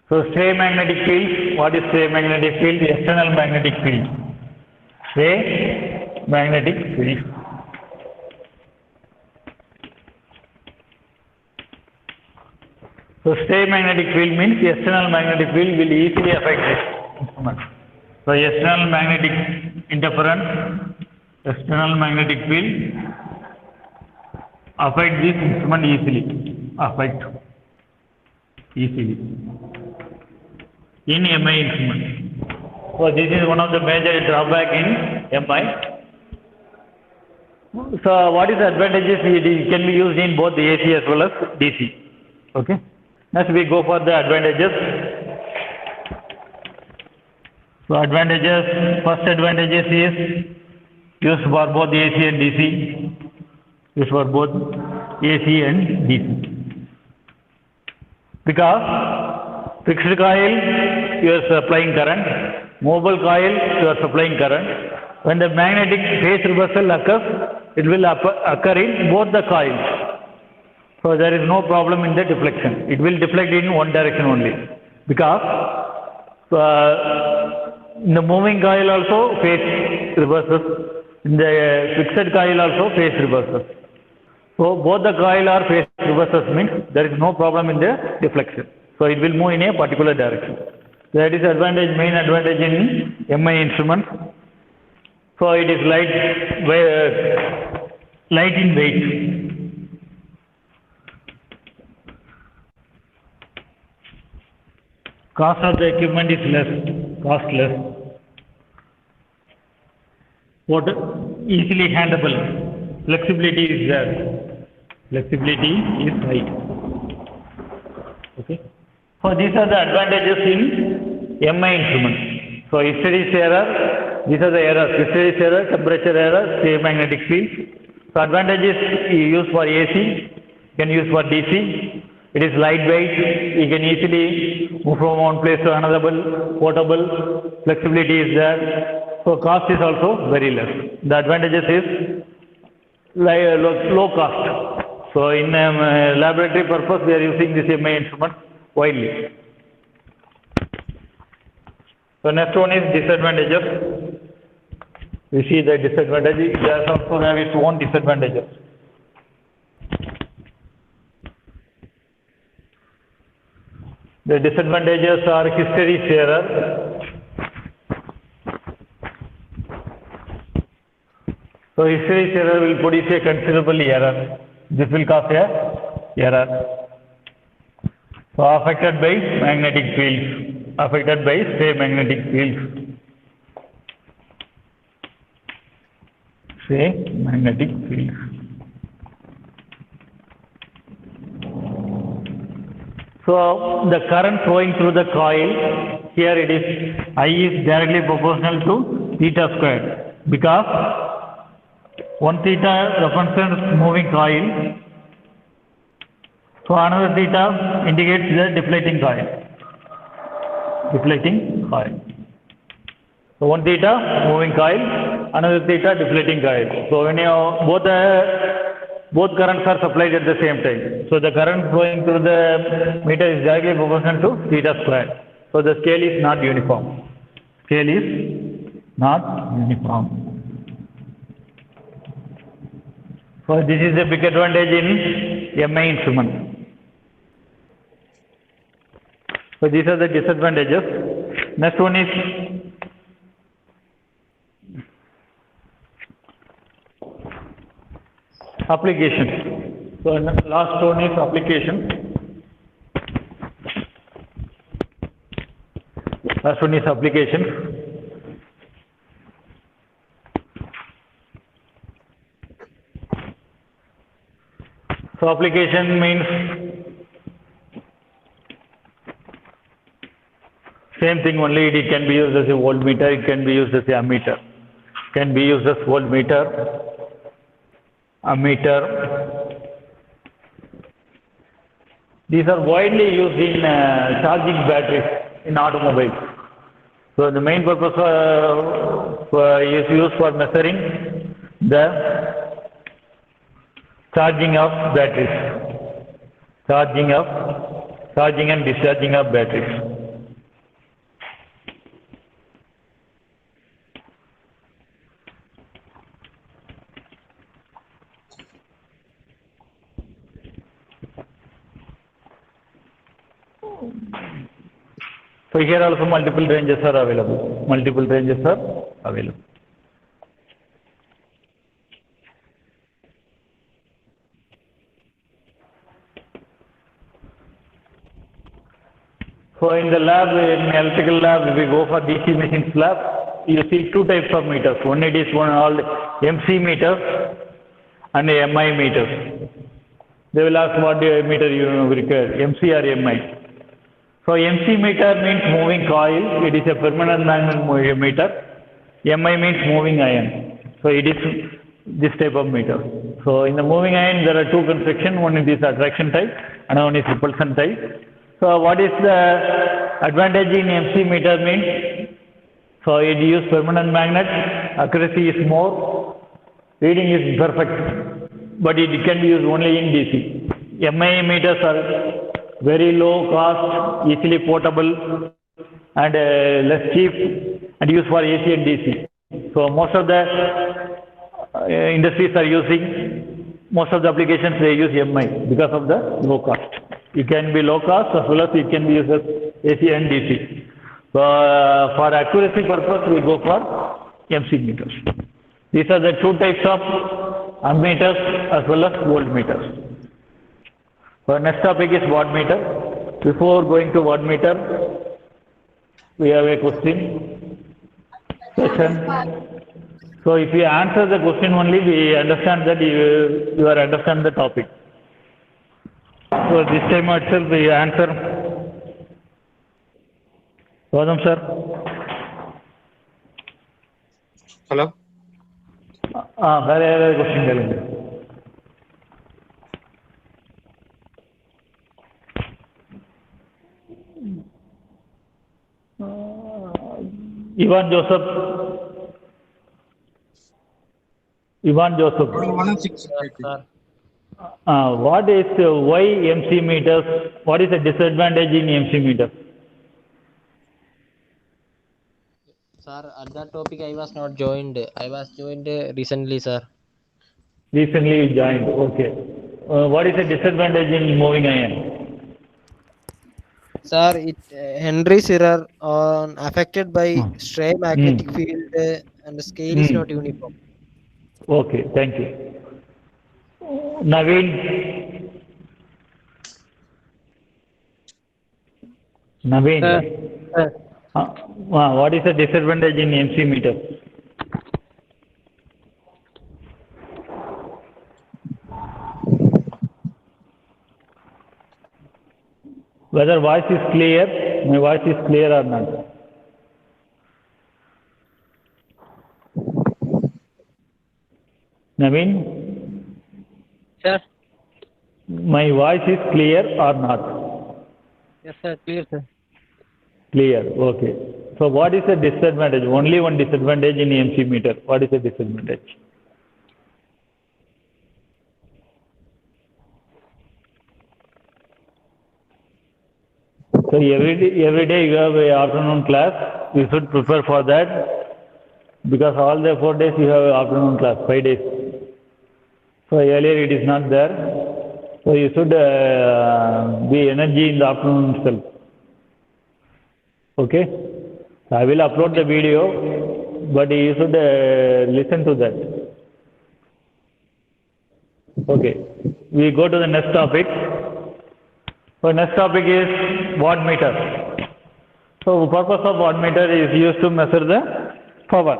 So stray magnetic field, what is stray magnetic field? External magnetic field. Stray magnetic field. So stray magnetic field means external magnetic field will easily affect this instrument. So external magnetic interference, external magnetic field affect this instrument easily. In MI instrument. So this is one of the major drawback in MI. So what is the advantages? It can be used in both the AC as well as DC. Okay. Next we go for the advantages. So advantages, first advantages is used for both AC and DC. Used for both AC and DC. Because fixed coil, you are supplying current. Mobile coil, you are supplying current. When the magnetic phase reversal occurs, it will occur in both the coils. So there is no problem in the deflection. It will deflect in one direction only. Because in the moving coil also phase reverses. In the fixed coil also phase reverses. So both the coil are phase reverses means there is no problem in the deflection. So it will move in a particular direction. That is advantage, main advantage in MI instruments. So it is light in weight. Cost of the equipment is costless. What easily handleable. Flexibility is there. Flexibility is high. Okay. So these are the advantages in MI instruments. So hysteresis error, these are the errors. Hysteresis error, temperature error, stray magnetic field. So advantages you use for AC, you can use for DC. It is lightweight, you can easily move from one place to another, portable, flexibility is there. So cost is also very less. The advantages is low cost. So in laboratory purpose, we are using this MI instrument widely. So next one is disadvantages. We see the disadvantages. It does also have its own disadvantages. The disadvantages are hysteresis error. So hysteresis error will produce a considerable error. This will cause a error. So affected by magnetic fields. Affected by stray magnetic fields. Stray magnetic fields. So the current flowing through the coil, here it is I is directly proportional to theta squared, because 1 theta represents moving coil, So another theta indicates the deflating coil. Deflating coil. So one theta moving coil, another theta deflating coil. So when both currents are supplied at the same time. So the current flowing through the meter is directly proportional to theta square. So the scale is not uniform. Scale is not uniform. So this is a big advantage in MI instrument. So these are the disadvantages. Next one is application. So last one is application. Last one is application. So application means same thing, only it can be used as a voltmeter, it can be used as a ammeter. Can be used as voltmeter, ammeter. These are widely used in charging batteries in automobiles. So the main purpose is used for measuring the charging of batteries. Charging and discharging of batteries. So here also multiple ranges are available. Multiple ranges are available. So in the lab, in electrical lab, if we go for DC machines lab, you see two types of meters. One it is one called MC meters and MI meters. They will ask what meter you require, MC or MI. So MC meter means moving coil, it is a permanent magnet meter. MI means moving iron. So it is this type of meter. So in the moving iron there are two construction, one is attraction type and one is repulsion type. So what is the advantage in MC meter means? So it uses permanent magnet, accuracy is more, reading is perfect, but it can be used only in DC. MI meters are very low cost, easily portable and less cheap and used for AC and DC. So most of the industries are using, most of the applications they use MI because of the low cost. It can be low cost as well as it can be used as AC and DC. So for accuracy purpose we go for MC meters. These are the two types of ammeters as well as voltmeters. So next topic is wattmeter. Before going to wattmeter, we have a question. So if you answer the question only, we understand that you are understand the topic. So this time itself we answer. Gautam sir.
Hello.
Very question. Ivan Joseph. What is why MC meters? What is the disadvantage in MC meters?
Sir, at that topic I was not joined. I was joined recently, sir.
Recently you joined. Okay. What is the disadvantage in moving iron?
Sir, it Henry's error on affected by stray magnetic field and the scale is not uniform.
Okay, thank you. Naveen. What is the disadvantage in MC meter? Whether voice is clear, my voice is clear or not? Naveen?
Sir?
My voice is clear or not?
Yes, sir. Clear, sir.
Clear. Okay. So what is the disadvantage? Only one disadvantage in EMC meter. What is the disadvantage? So every day you have a afternoon class. You should prepare for that because all the 4 days you have afternoon class, 5 days. So earlier it is not there. So you should be energy in the afternoon itself. Okay. So I will upload the video, but you should listen to that. Okay. We go to the next topic. So next topic is wattmeter. So the purpose of wattmeter is used to measure the power.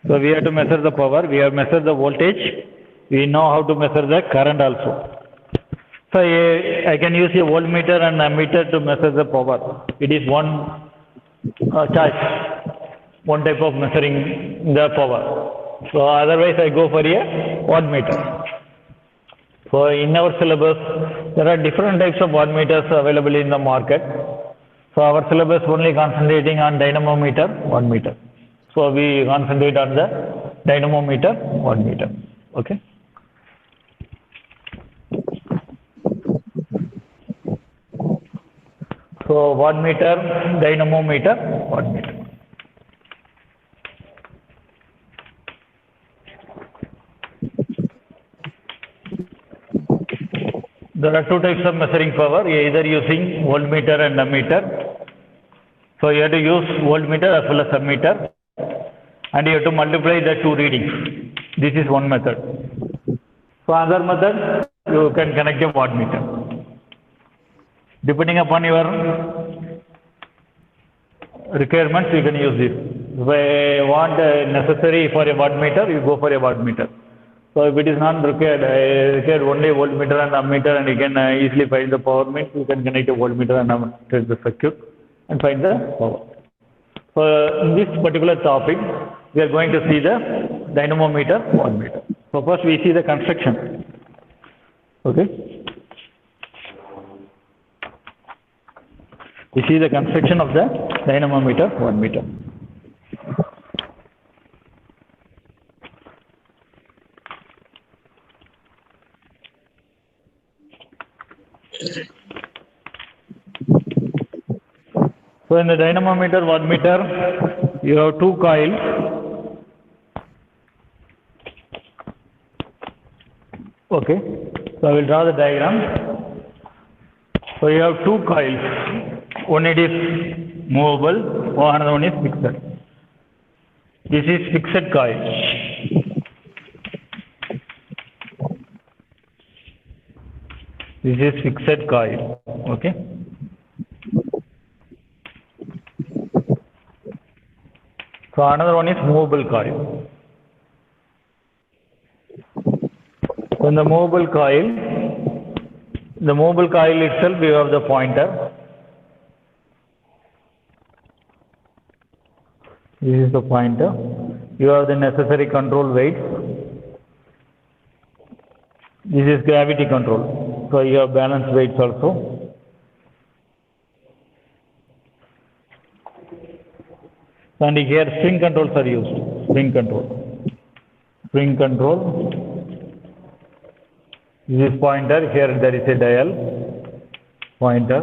So we have to measure the power. We have measured the voltage. We know how to measure the current also. So I can use a voltmeter and ammeter to measure the power. It is one choice, one type of measuring the power. So otherwise I go for a wattmeter. So in our syllabus, there are different types of wattmeters available in the market. So our syllabus only concentrating on dynamometer, wattmeter. So we concentrate on the dynamometer, wattmeter. Okay. So wattmeter, dynamometer, wattmeter. There are two types of measuring power, either using voltmeter and ammeter. So you have to use voltmeter as well as ammeter, and you have to multiply the two readings. This is one method. So another method, you can connect a wattmeter. Depending upon your requirements, you can use this. If I want necessary for a wattmeter, you go for a wattmeter. So if it is not required, I require only voltmeter and ammeter, and you can easily find the power means you can connect a voltmeter and ammeter the circuit and find the power. So in this particular topic, we are going to see the dynamometer, wattmeter. So first we see the construction. Okay. We see the construction of the dynamometer, wattmeter. So in the dynamometer, wattmeter, you have two coils. Okay. So I will draw the diagram. So you have two coils. One it is movable, another one is fixed. This is fixed coil. This is fixed coil. Okay. So another one is movable coil. So in the movable coil itself, you have the pointer. This is the pointer. You have the necessary control weights. This is gravity control. So you have balance weights also. And here spring controls are used. Spring control. Spring control. This is pointer. Here there is a dial. Pointer.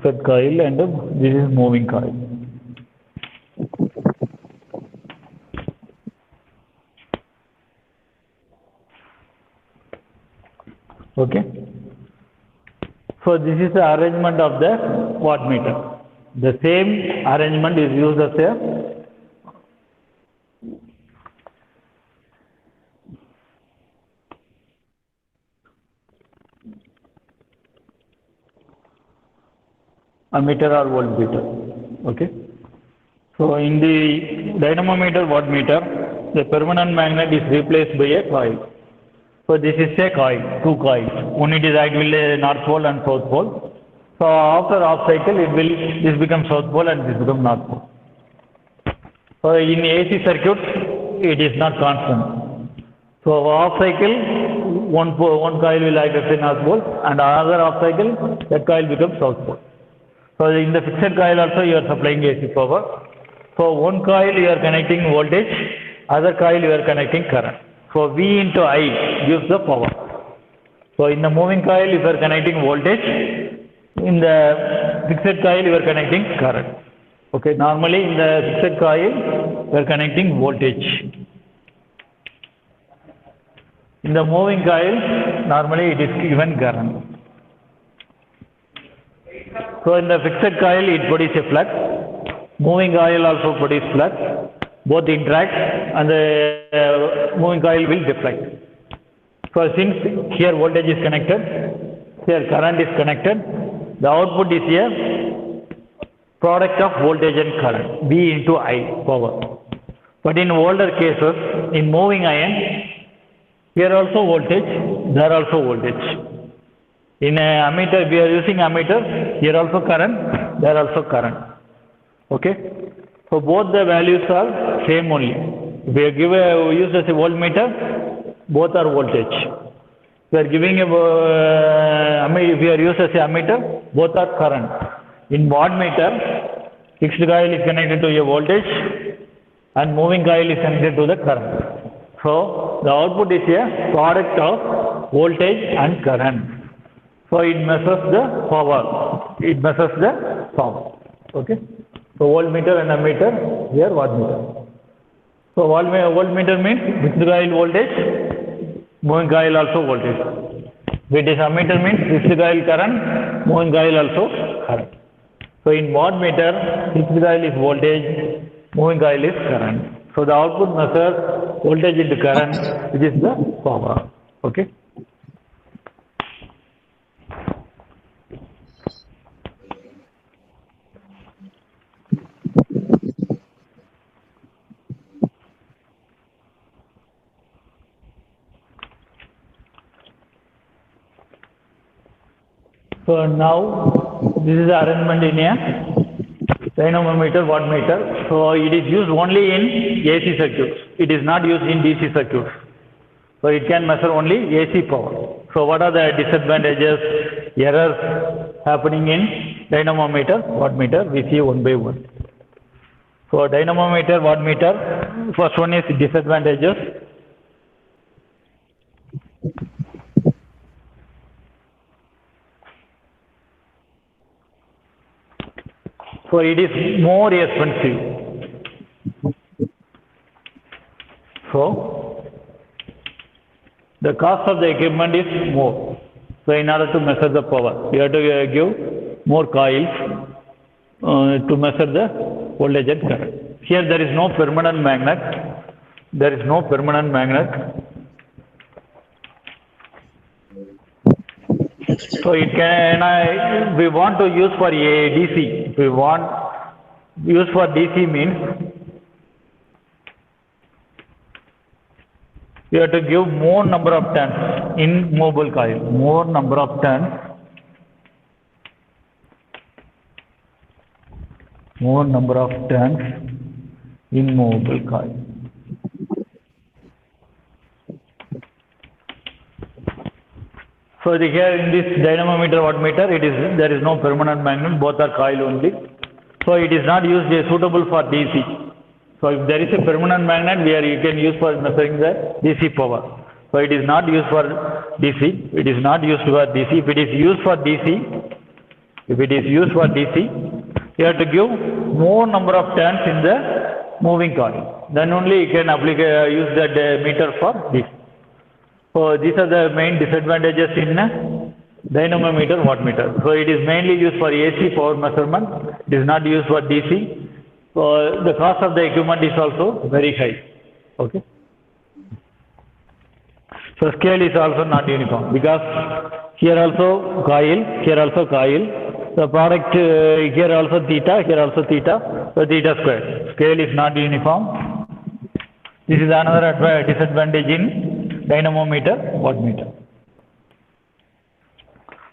Fixed coil, and this is moving coil. Okay. So this is the arrangement of the wattmeter. The same arrangement is used as a ammeter or voltmeter. Okay. So in the dynamometer, wattmeter, the permanent magnet is replaced by a coil. So this is a coil, two coils. One it is actually north pole and south pole. So after half cycle, this becomes south pole and this becomes north pole. So in AC circuits, it is not constant. So half cycle, one coil will act as a north pole, and another half cycle, that coil becomes south pole. So in the fixed coil also you are supplying AC power. So one coil you are connecting voltage, other coil you are connecting current. So V into I gives the power. So in the moving coil you are connecting voltage, in the fixed coil you are connecting current. Okay, normally in the fixed coil you are connecting voltage. In the moving coil, normally it is given current. So in the fixed coil, it produces a flux. Moving coil also produces flux. Both interact, and the moving coil will deflect. So since here voltage is connected, here current is connected, the output is a product of voltage and current, V into I, power. But in older cases, in moving iron, here also voltage, there also voltage. In a ammeter, we are using ammeter, here also current, there also current. Okay? So both the values are same only. If we use as a voltmeter, both are voltage. If we are giving if we are used as a ammeter, both are current. In wattmeter, fixed coil is connected to a voltage and moving coil is connected to the current. So the output is a product of voltage and current. So it measures the power. It measures the power. Okay. So voltmeter and ammeter, here wattmeter. So voltmeter means fixed coil voltage, moving coil also voltage. If it is ammeter means fixed coil current, moving coil also current. So in wattmeter, fixed coil is voltage, moving coil is current. So the output measures voltage into current, which is the power. Okay. So now this is the arrangement in a dynamometer, wattmeter. So it is used only in AC circuits. It is not used in DC circuits. So it can measure only AC power. So what are the disadvantages, errors happening in dynamometer, wattmeter? We see one by one. So dynamometer, wattmeter, first one is disadvantages. So it is more expensive. So the cost of the equipment is more. So in order to measure the power, you have to give more coils to measure the voltage and current. Here there is no permanent magnet. There is no permanent magnet. So it can, we want to use for a DC. We want use for DC means you have to give more number of turns in mobile coil. More number of turns. More number of turns in mobile coil. So here in this dynamometer, wattmeter, there is no permanent magnet, both are coil only. So it is not used suitable for DC. So if there is a permanent magnet where you can use for measuring the DC power. So it is not used for DC. It is not used for DC. If it is used for DC, you have to give more number of turns in the moving coil. Then only you can use that meter for DC. So these are the main disadvantages in dynamometer, wattmeter. So it is mainly used for AC power measurement. It is not used for DC. So the cost of the equipment is also very high. Okay. So scale is also not uniform because here also coil, here also coil. The product here also theta, here also theta. So theta square. Scale is not uniform. This is another disadvantage in dynamometer, wattmeter.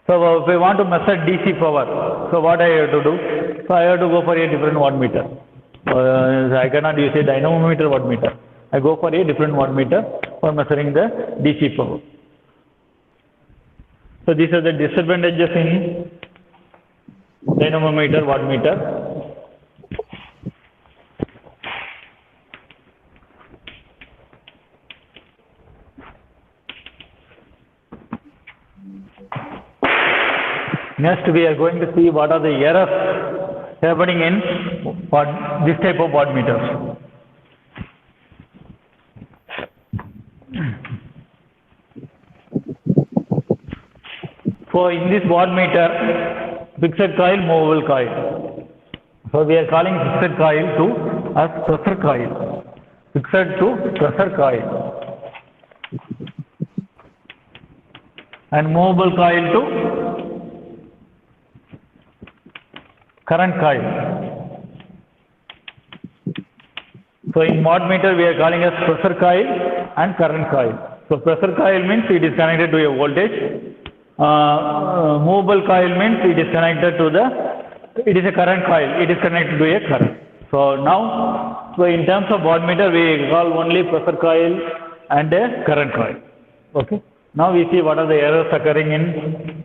So if we want to measure DC power, so what I have to do? So I have to go for a different wattmeter. I cannot use a dynamometer wattmeter. I go for a different wattmeter for measuring the DC power. So these are the disadvantages in dynamometer wattmeter. Next, we are going to see what are the errors happening in this type of wattmeters. So in this wattmeter, fixed coil, movable coil. So we are calling fixed coil to as pressure coil. Fixed to pressure coil. And movable coil to current coil. So in wattmeter we are calling as pressure coil and current coil. So pressure coil means it is connected to a voltage. Movable coil means it is connected to it is a current coil. It is connected to a current. So now, in terms of wattmeter we call only pressure coil and a current coil. Okay. Now we see what are the errors occurring in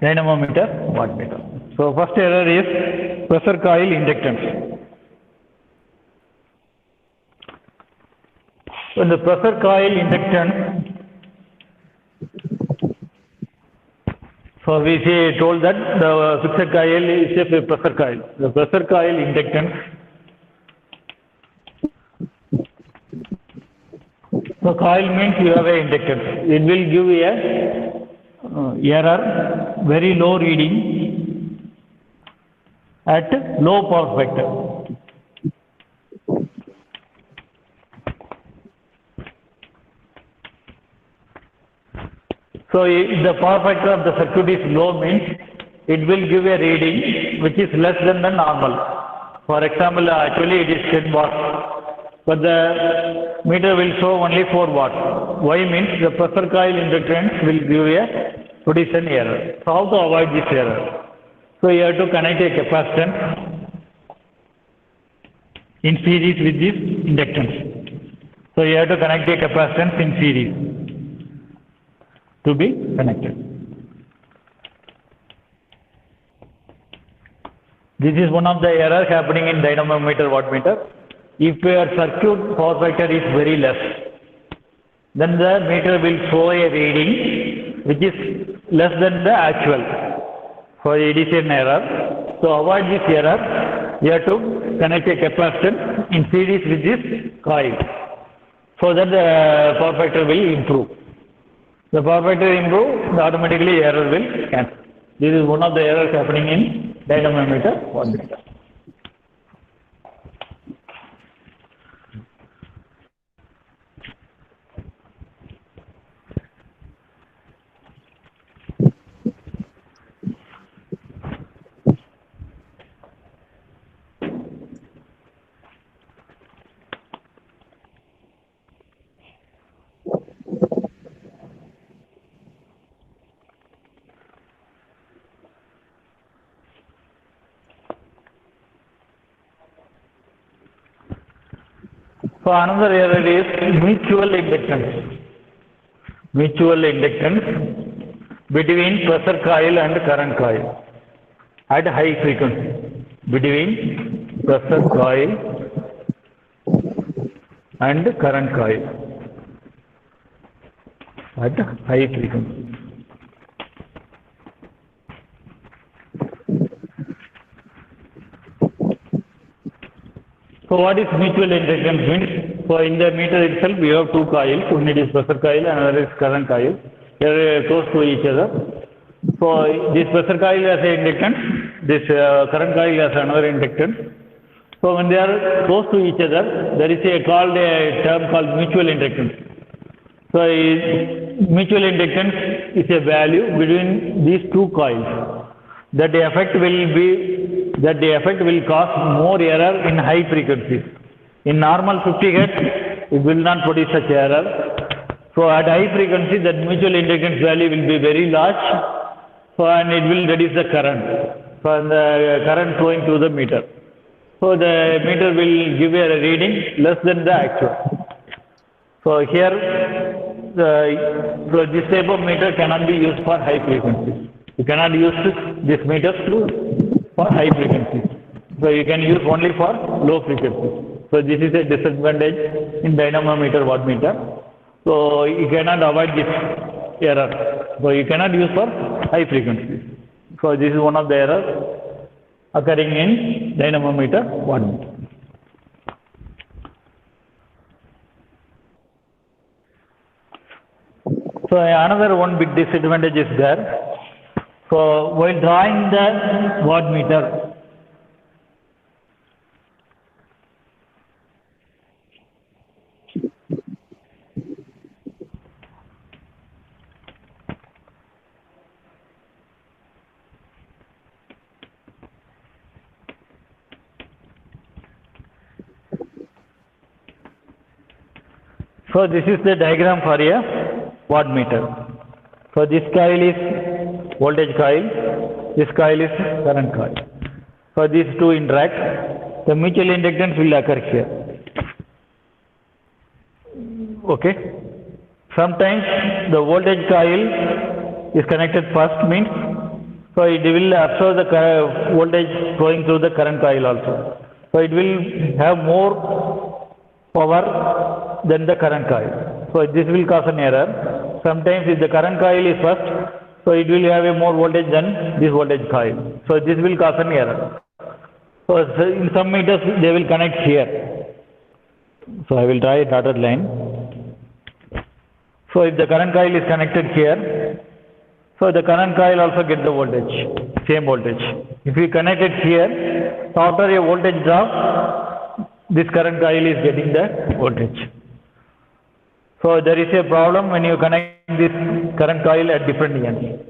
dynamometer, wattmeter. So first error is pressure coil inductance. When the pressure coil inductance, so we told that the fixed coil is a pressure coil. The pressure coil inductance. So coil means you have a inductance. It will give a error, very low reading at low power factor. So if the power factor of the circuit is low means it will give a reading which is less than the normal. For example, actually it is 10 watts, but the meter will show only 4 watts. Why means the pressure coil inductance will produce an error. So how to avoid this error? So you have to connect a capacitance in series with this inductance. So you have to connect a capacitance in series to be connected. This is one of the errors happening in dynamometer wattmeter. If your circuit power factor is very less, then the meter will show a reading which is less than the actual. So it is an error. To avoid this error, you have to connect a capacitor in series with this coil, so that the power factor will improve. The power factor improve, automatically error will cancel. This is one of the errors happening in dynamometer wattmeter. So another error is mutual inductance. Mutual inductance between pressure coil and current coil at high frequency. Between pressure coil and current coil at high frequency. So what is mutual inductance means? So in the meter itself we have two coils, one is pressure coil and another is current coil. They are close to each other. So this pressure coil has a inductance, this current coil has another inductance. So when they are close to each other, there is a term called mutual inductance. So mutual inductance is a value between these two coils. That the effect will cause more error in high frequencies. In normal 50 Hz, it will not produce such error. So at high frequency, that mutual inductance value will be very large, so and it will reduce the current. for the current flowing through the meter. So the meter will give a reading less than the actual. So here, so this type of meter cannot be used for high frequencies. You cannot use this meter for high frequencies. So you can use only for low frequencies. So this is a disadvantage in dynamometer wattmeter. So you cannot avoid this error. So you cannot use for high frequencies. So this is one of the errors occurring in dynamometer wattmeter. So another one big disadvantage is there. So while drawing the wattmeter, so this is the diagram for a wattmeter. So this coil is voltage coil, this coil is current coil. So these two interact, the mutual inductance will occur here. Okay. Sometimes the voltage coil is connected first, means so it will absorb the voltage flowing through the current coil also. So it will have more power than the current coil. So this will cause an error. Sometimes if the current coil is first, so it will have a more voltage than this voltage coil. So this will cause an error. So in some meters they will connect here. So I will draw a dotted line. So if the current coil is connected here, so the current coil also gets the voltage, same voltage. If we connect it here, so after a voltage drop, this current coil is getting the voltage. So there is a problem when you connect this current coil at different ends.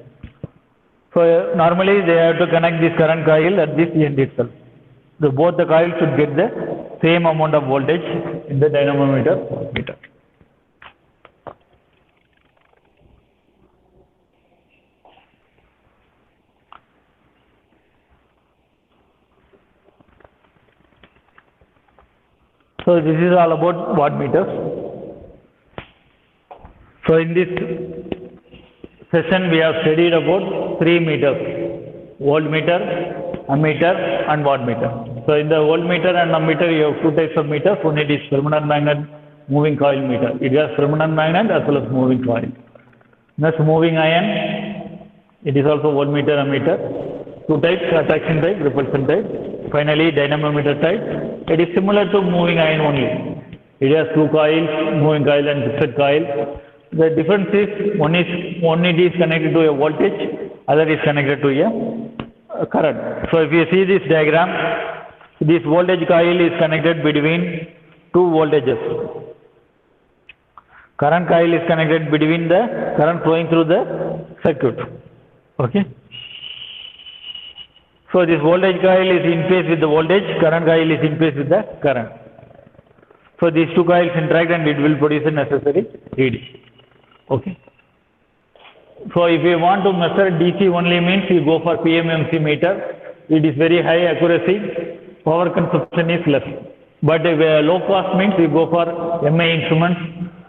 So normally they have to connect this current coil at this end itself. So both the coils should get the same amount of voltage in the dynamometer meter. So this is all about wattmeters. So in this session we have studied about 3 meters: voltmeter, ammeter and wattmeter. So in the voltmeter and ammeter you have 2 types of meters. One it is permanent magnet moving coil meter. It has permanent magnet as well as moving coil. Next, moving iron, it is also voltmeter, ammeter. 2 types: attraction type, repulsion type. Finally, dynamometer type. It is similar to moving iron only. It has 2 coils, moving coil and fixed coil. The difference is one it is connected to a voltage, other is connected to a current. So if you see this diagram, this voltage coil is connected between 2 voltages. Current coil is connected between the current flowing through the circuit. Okay. So this voltage coil is in phase with the voltage, current coil is in phase with the current. So these 2 coils interact and it will produce the necessary reading. Okay. So if you want to measure DC only, means you go for PMMC meter. It is very high accuracy, power consumption is less. But if low cost means you go for MA instruments.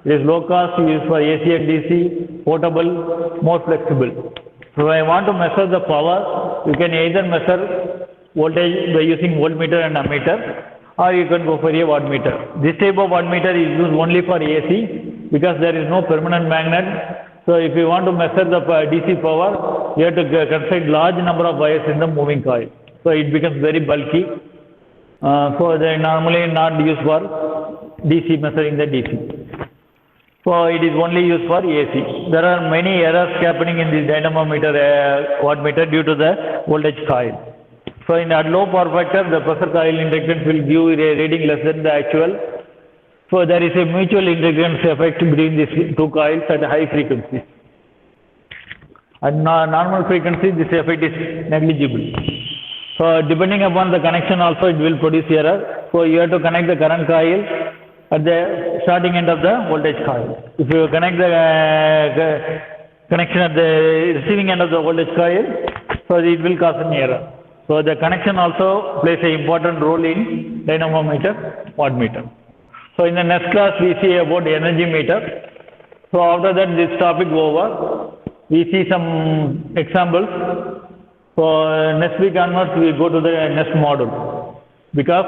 It is low cost, you use for AC and DC, portable, more flexible. So if I want to measure the power, you can either measure voltage by using voltmeter and ammeter, or you can go for a wattmeter. This type of wattmeter is used only for AC because there is no permanent magnet. So if you want to measure the DC power, you have to construct large number of wires in the moving coil. So it becomes very bulky. So they are normally not used for DC, measuring the DC. So it is only used for AC. There are many errors happening in this dynamometer wattmeter due to the voltage coil. So in at low power factor, the pressure coil inductance will give a reading less than the actual. So there is a mutual inductance effect between these 2 coils at high frequency. At normal frequency, this effect is negligible. So depending upon the connection also, it will produce error. So you have to connect the current coil at the starting end of the voltage coil. If you connect the connection at the receiving end of the voltage coil, so it will cause an error. So the connection also plays an important role in dynamometer, wattmeter. So in the next class we see about energy meter. So after that this topic over, we see some examples. So next week onwards we go to the next module, because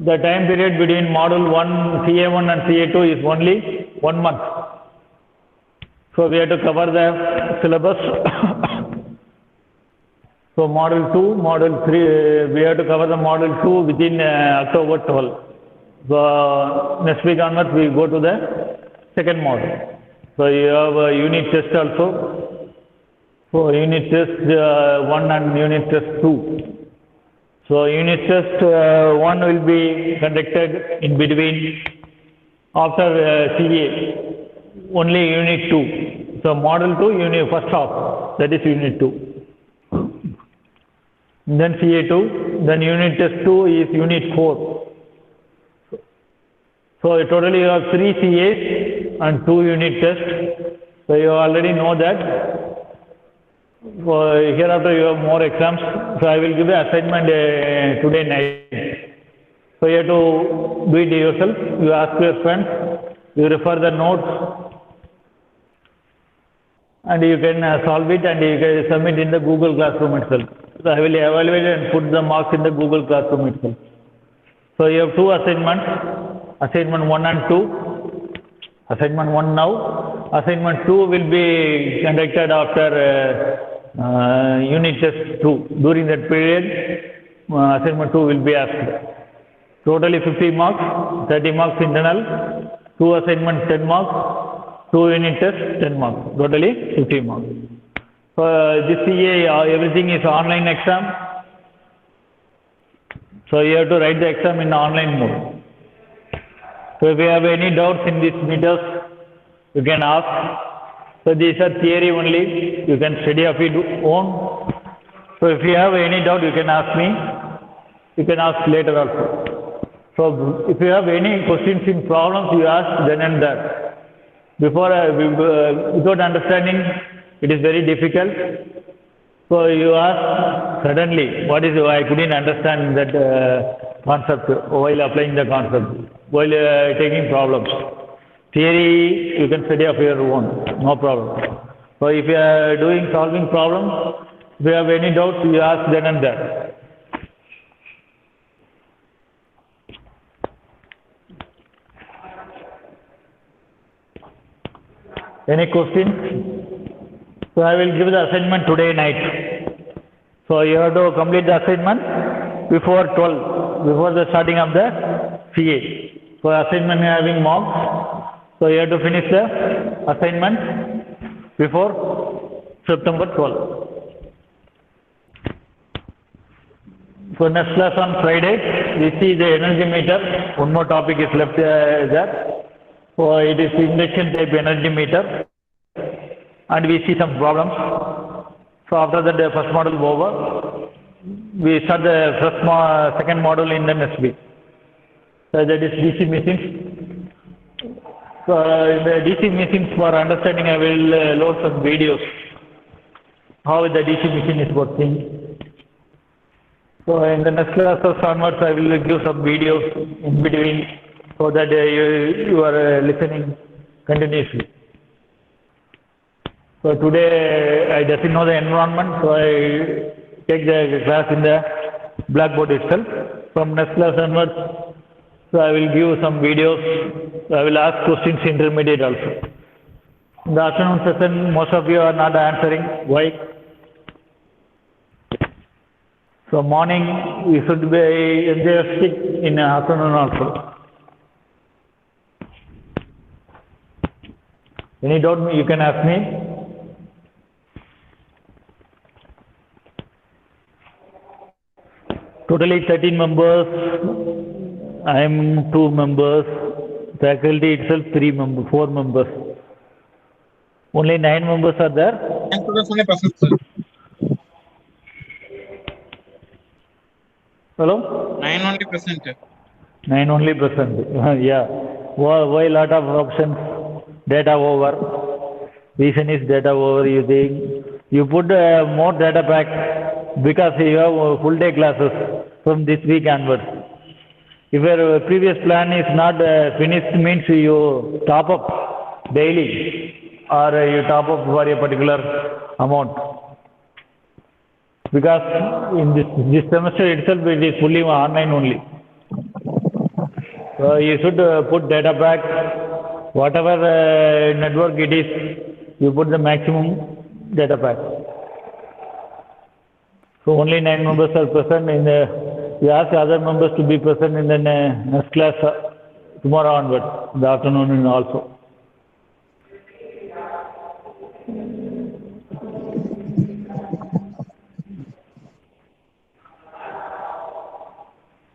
the time period between module 1, CA1 and CA2 is only 1 month. So we have to cover the syllabus. So module 2, module 3, we have to cover the module 2 within October 12. So next week onwards we go to the second module. So you have a unit test also. So unit test 1 and unit test 2. So unit test 1 will be conducted in between after CA, only unit 2. So module 2, unit first half, that is unit 2. Then CA2, then unit test 2 is unit 4. So totally you have 3 CAs and 2 unit tests. So you already know that. Hereafter you have more exams. So I will give the assignment today night. So you have to do it yourself. You ask your friends. You refer the notes. And you can solve it and you can submit in the Google Classroom itself. So I will evaluate and put the marks in the Google Classroom itself. So you have 2 assignments. Assignment 1 and 2. Assignment 1 now. Assignment 2 will be conducted after unit test 2. During that period, assignment 2 will be asked. Totally 50 marks, 30 marks internal, 2 assignments 10 marks, 2 unit tests 10 marks. Totally 50 marks. So this CA, everything is online exam. So you have to write the exam in online mode. So if you have any doubts in these meters, you can ask. So these are theory only. You can study of your own. So if you have any doubt, you can ask me. You can ask later also. So if you have any questions in problems, you ask then and there. Without understanding, it is very difficult. So you ask suddenly, what is, I couldn't understand that concept while applying the concept, while taking problems. Theory, you can study of your own, no problem. So if you are solving problems, if you have any doubts, you ask then and there. Any questions? So I will give the assignment today night. So you have to complete the assignment before 12, before the starting of the CA. So assignment having marks. So you have to finish the assignment before September 12. So next class on Friday, we see the energy meter. One more topic is left there. So it is induction type energy meter. And we see some problems. So after that, the first model over. We start the second model in the next week. So that is DC machines. So the DC machines, for understanding, I will load some videos. How the DC machine is working. So in the next class onwards, I will give some videos in between so that you are listening continuously. So today I doesn't know the environment, so I take the class in the blackboard itself. From next class onwards, so I will give some videos. So I will ask questions intermediate also. In the afternoon session, most of you are not answering. Why? So morning you should be enthusiastic in the afternoon also. Any doubt you can ask me. Totally 13 members. I am 2 members. Faculty itself 4 members. Only 9 members are there.
9 present, sir.
Hello?
9 only present.
9 only present. Yeah. Why lot of options? Data over. Reason is data over. You think you put more data pack. because you have full day classes from this week onwards. If your previous plan is not finished, means you top up daily or you top up for a particular amount. Because in this semester itself it is fully online only. So you should put data pack, whatever network it is, you put the maximum data pack. So only 9 members are present in the, we ask other members to be present in the next class tomorrow onwards, the afternoon also.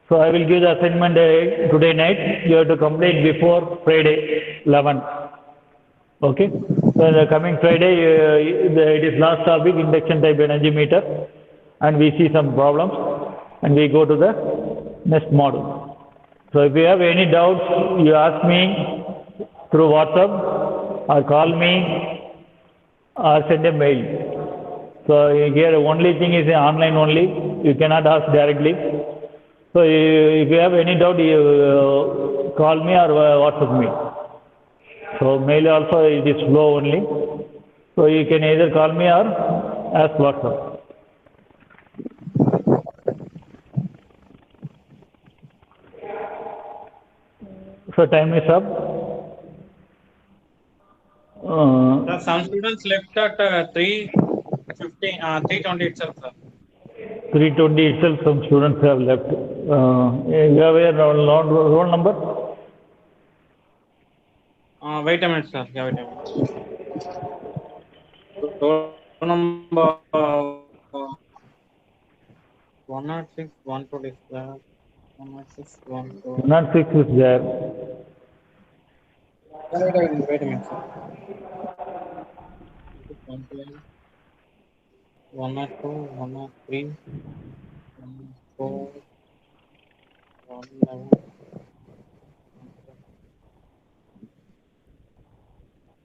So I will give the assignment today night. You have to complete before Friday 11. Okay. So the coming Friday, it is last topic, induction type energy meter, and we see some problems, and we go to the next module. So if you have any doubts, you ask me through WhatsApp or call me or send a mail. So here only thing is online only. You cannot ask directly. So if you have any doubt, you call me or WhatsApp me. So mail also it is slow only. So you can either call me or ask WhatsApp. So time is up.
Some students left at 3:20 itself, sir.
3:20 itself, some students have left. You have a roll number?
Wait a minute, sir. Yeah, wait a minute. Roll number 106, 120 is there. 106, 120.
106 is there.
Wait a minute, sir. 102, 103, 104, 111.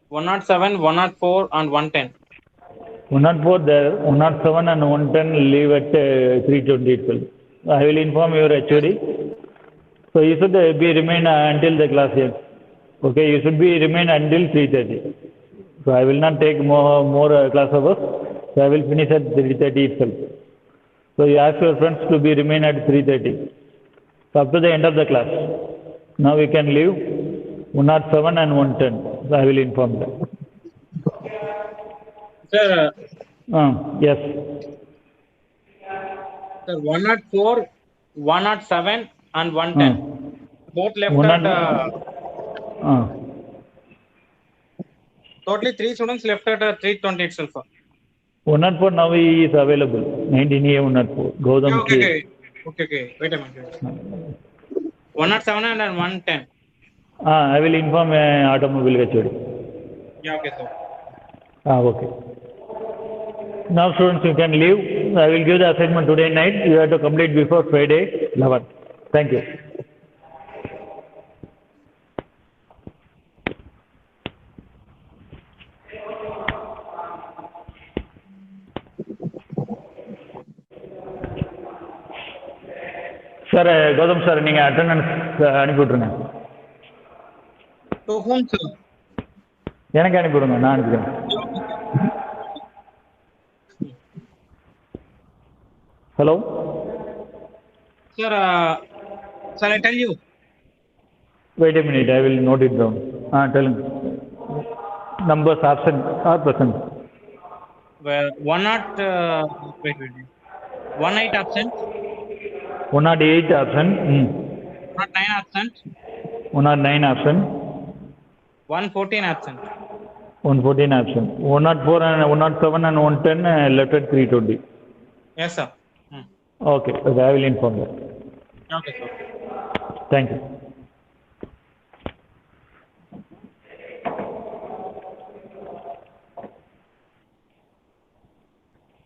107, 104, and 110.
104 there, 107 and 110 leave at 3:20 itself. I will inform your HOD. So you should be remain until the class ends. Okay, you should be remain until 3:30. So I will not take more class hours. So I will finish at 3:30 itself. So you ask your friends to be remain at 3:30. So up to the end of the class. Now we can leave 107 and 110. So I will inform them.
Sir,
Yes.
sir, 104, 107, and 110. Both left at. Totally 3 students left at 3:20 itself.
104 now is available. 19A 104. Gautam K.
Okay. Wait a minute. 107 and 110.
I will inform automobile HOD.
Yeah, okay, sir.
Okay. Now students, you can leave. I will give the assignment today night. You have to complete before Friday 11. Thank you. Sir, Gautam sir, நீங்கள் attendance அனுப்பி விட்ருங்க.
To whom, sir?
எனக்கு அனுப்பி விடுங்க, நான் அனுப்பிடுறேன். Hello?
Sir, shall I tell you?
Wait a minute, I will note it down. Tell me. Numbers absent or present?
Well, 18 absent.
108 absent.
109 absent.
109 absent.
114 absent.
114 absent. 104 and 107 and 110 left at 3:20.
Yes, sir.
Okay, I will inform that.
Okay, sir.
Thank you.